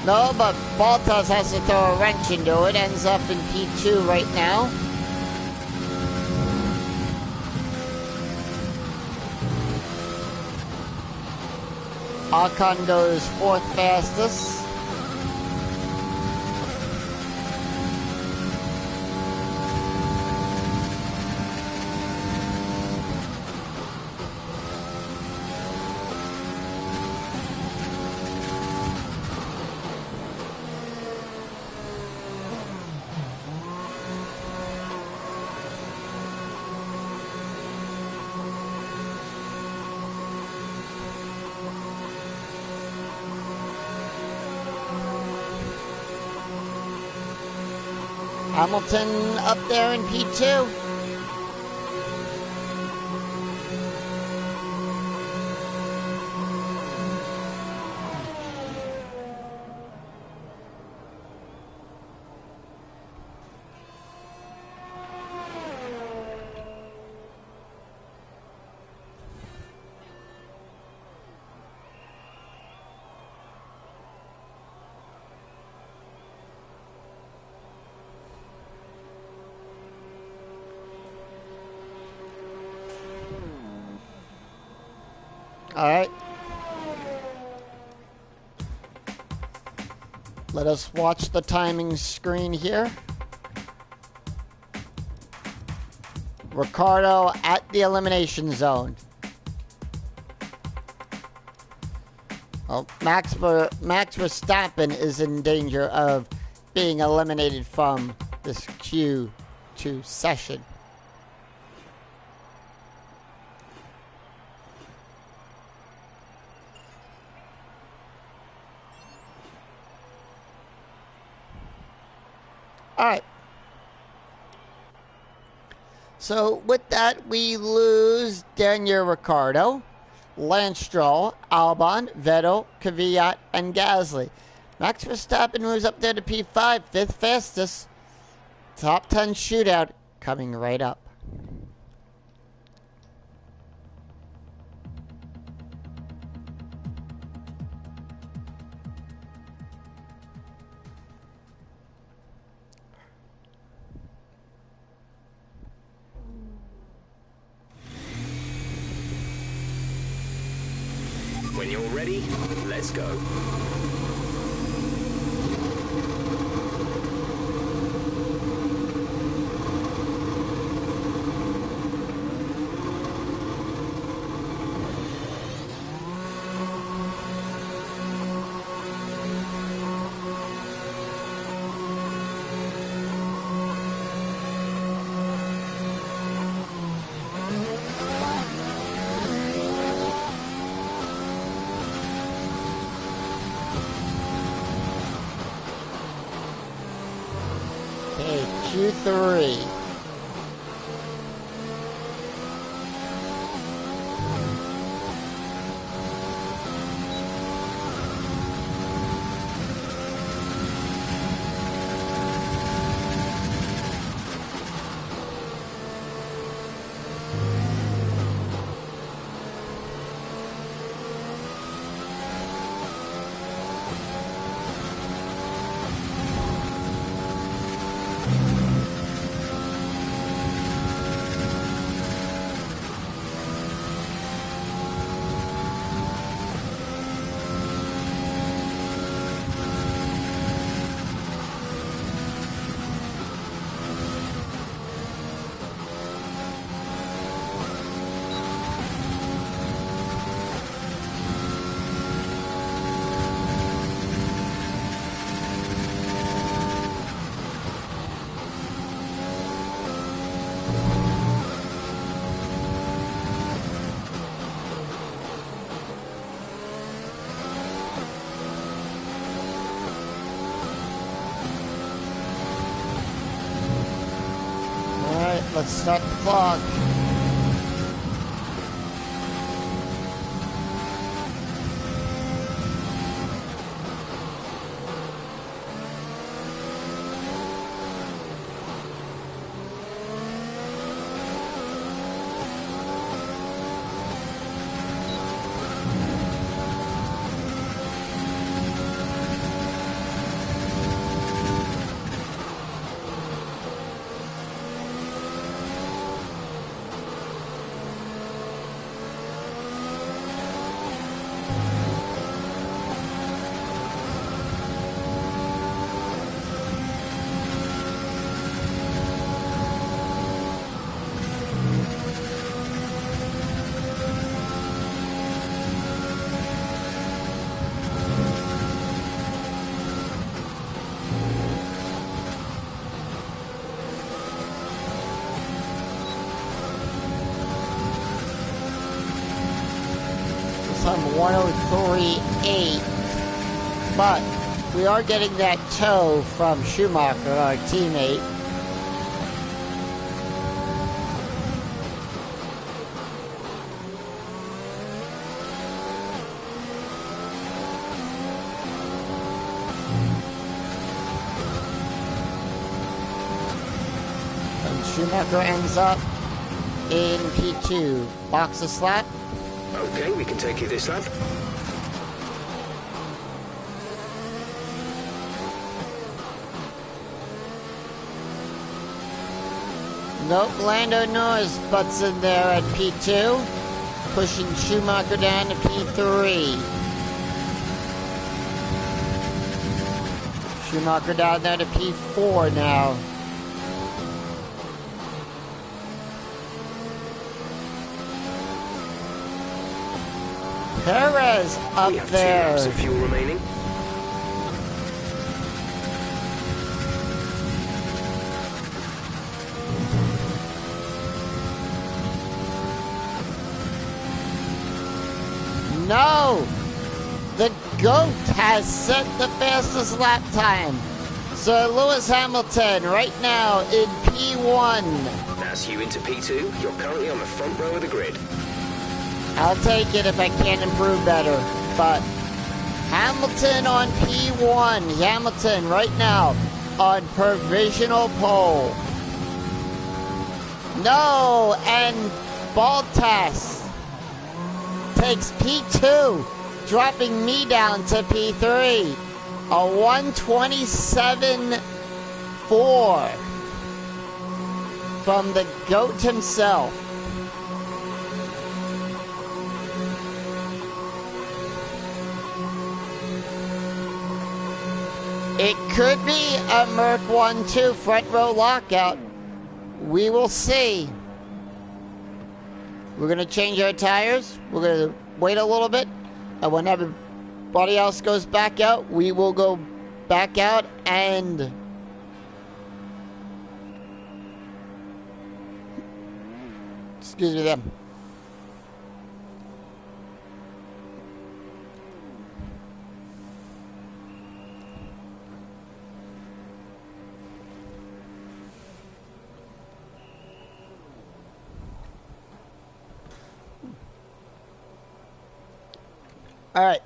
No, but Bottas has to throw a wrench into it. Ends up in P2 right now. Ocon goes 4th fastest. Hamilton up there in P2. All right. Let us watch the timing screen here. Ricardo at the elimination zone. Well, Max Verstappen is in danger of being eliminated from this Q2 session. All right. So with that, we lose Daniel Ricciardo, Lance Stroll, Albon, Vettel, Kvyat, and Gasly. Max Verstappen moves up there to P5, 5th fastest. Top 10 shootout coming right up. When When you're ready, let's go. Okay, Q3. Let's start the clock. Some 103.8, but we are getting that tow from Schumacher, our teammate. And Schumacher ends up in P2. Box a slap. Okay, we can take you this lap. Nope, Lando Norris butts in there at P2, pushing Schumacher down to P3. Schumacher down there to P4 now. Perez up we have there. 2 laps of fuel remaining. No! The GOAT has set the fastest lap time. Sir Lewis Hamilton right now in P1. That's you into P2. You're currently on the front row of the grid. I'll take it if I can improve better. But Hamilton on P1. Hamilton right now on provisional pole. No, and Bottas takes P2, dropping me down to P3. A 127.4 from the GOAT himself. It could be a Merc 1-2 front row lockout. We will see. We're going to change our tires. We're going to wait a little bit. And when everybody else goes back out, we will go back out and... Excuse me, them. All right.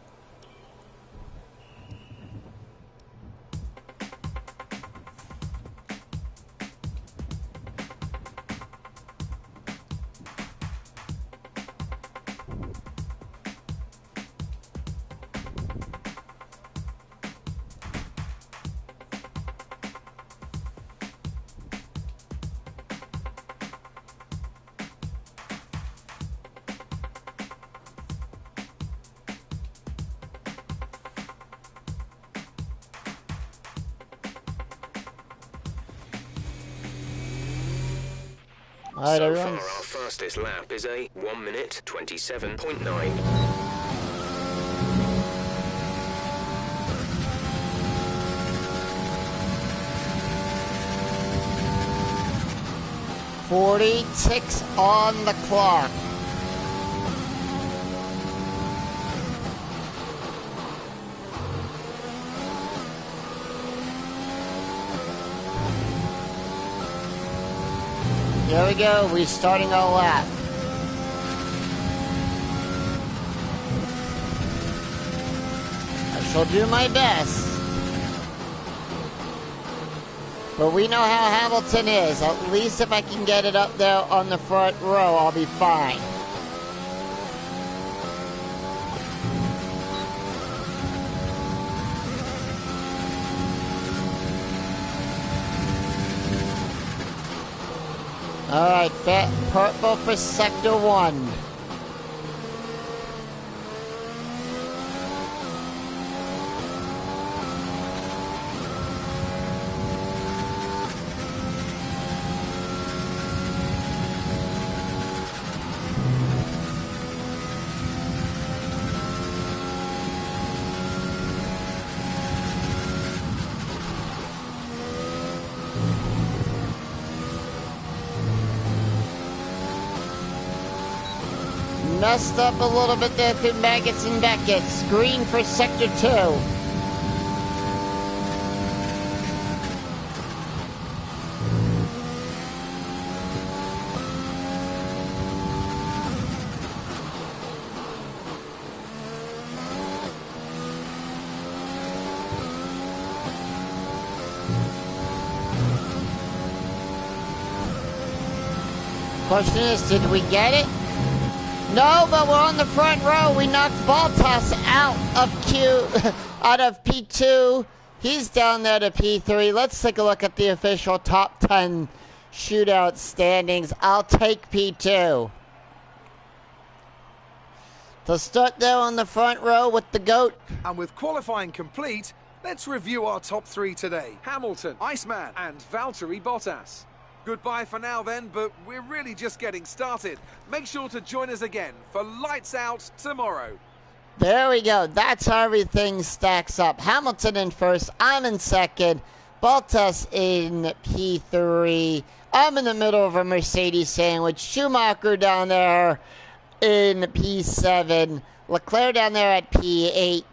Alright, So everyone. far, our fastest lap is a 1 minute 27.9. ticks on the clock. There we go, we're starting our lap. I shall do my best. But we know how Hamilton is. At least if I can get it up there on the front row, I'll be fine. Alright, purple for Sector 1. Messed up a little bit there through Maggots and Beckett's. Green for Sector 2. Question is, did we get it? No, but we're on the front row. We knocked Baltas out of P2. He's down there to P3. Let's take a look at the official top 10 shootout standings. I'll take P2. To start there on the front row with the GOAT. And with qualifying complete, let's review our top 3 today. Hamilton, Iceman, and Valtteri Bottas. Goodbye for now then, but we're really just getting started. Make sure to join us again for Lights Out tomorrow. There we go. That's how everything stacks up. Hamilton in first. I'm in second. Bottas in P3. I'm in the middle of a Mercedes sandwich. Schumacher down there in P7. Leclerc down there at P8.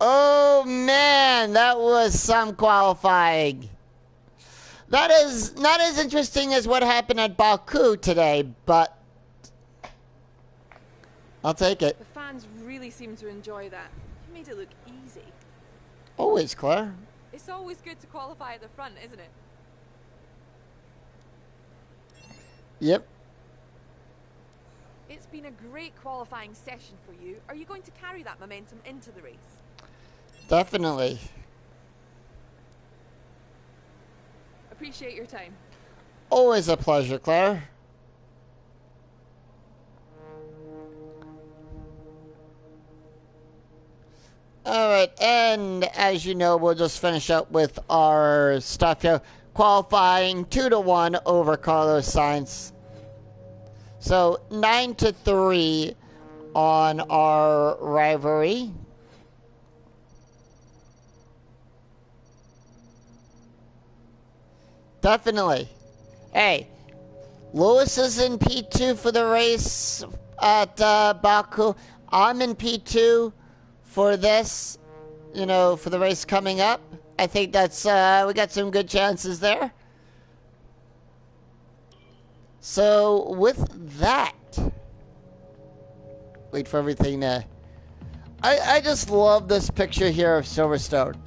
Oh, man. That was some qualifying. That is not as interesting as what happened at Baku today, but I'll take it. The fans really seem to enjoy that. You made it look easy. Always, Claire. It's always good to qualify at the front, isn't it? Yep. It's been a great qualifying session for you. Are you going to carry that momentum into the race? Definitely. Appreciate your time. Always a pleasure, Claire. Alright, and as you know, we'll just finish up with our stuff here. Qualifying 2-1 over Carlos Sainz. So 9-3 on our rivalry. Definitely. Hey, Lewis is in P2 for the race at Baku. I'm in P2 for this, you know, for the race coming up. I think that's, we got some good chances there. So, with that, wait for everything to, I just love this picture here of Silverstone.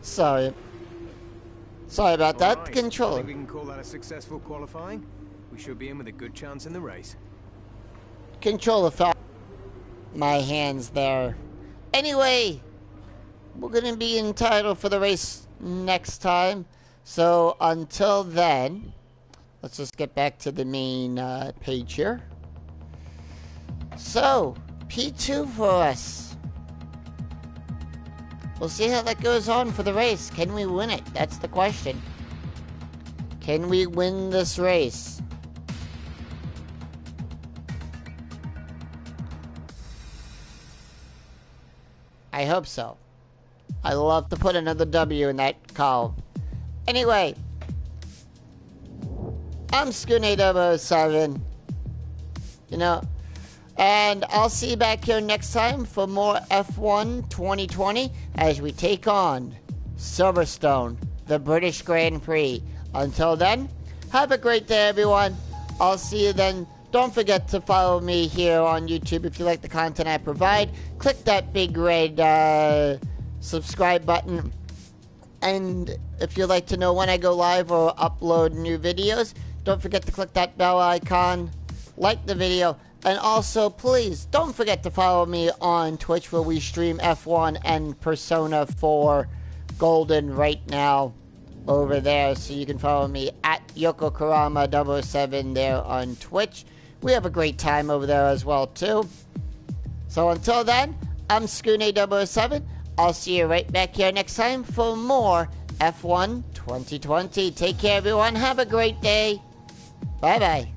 Sorry about that. Right. Controller. I think we can call that a successful qualifying. We should be in with a good chance in the race. Controller fell my hands there. Anyway, we're gonna be entitled for the race next time. So until then, let's just get back to the main page here. So P2 for us. We'll see how that goes on for the race. Can we win it? That's the question. Can we win this race? I hope so. I love to put another W in that column. Anyway, I'm Skune007. You know, and I'll see you back here next time for more F1 2020 as we take on Silverstone, the British Grand Prix. Until then, have a great day, everyone. I'll see you then. Don't forget to follow me here on YouTube if you like the content I provide. Click that big red subscribe button. And if you'd like to know when I go live or upload new videos, don't forget to click that bell icon, like the video, and also please don't forget to follow me on Twitch where we stream F1 and Persona 4 Golden right now over there. So you can follow me at YokoKarama007 there on Twitch. We have a great time over there as well too. So until then, I'm Skune007. I'll see you right back here next time for more F1 2020. Take care, everyone. Have a great day. Bye-bye.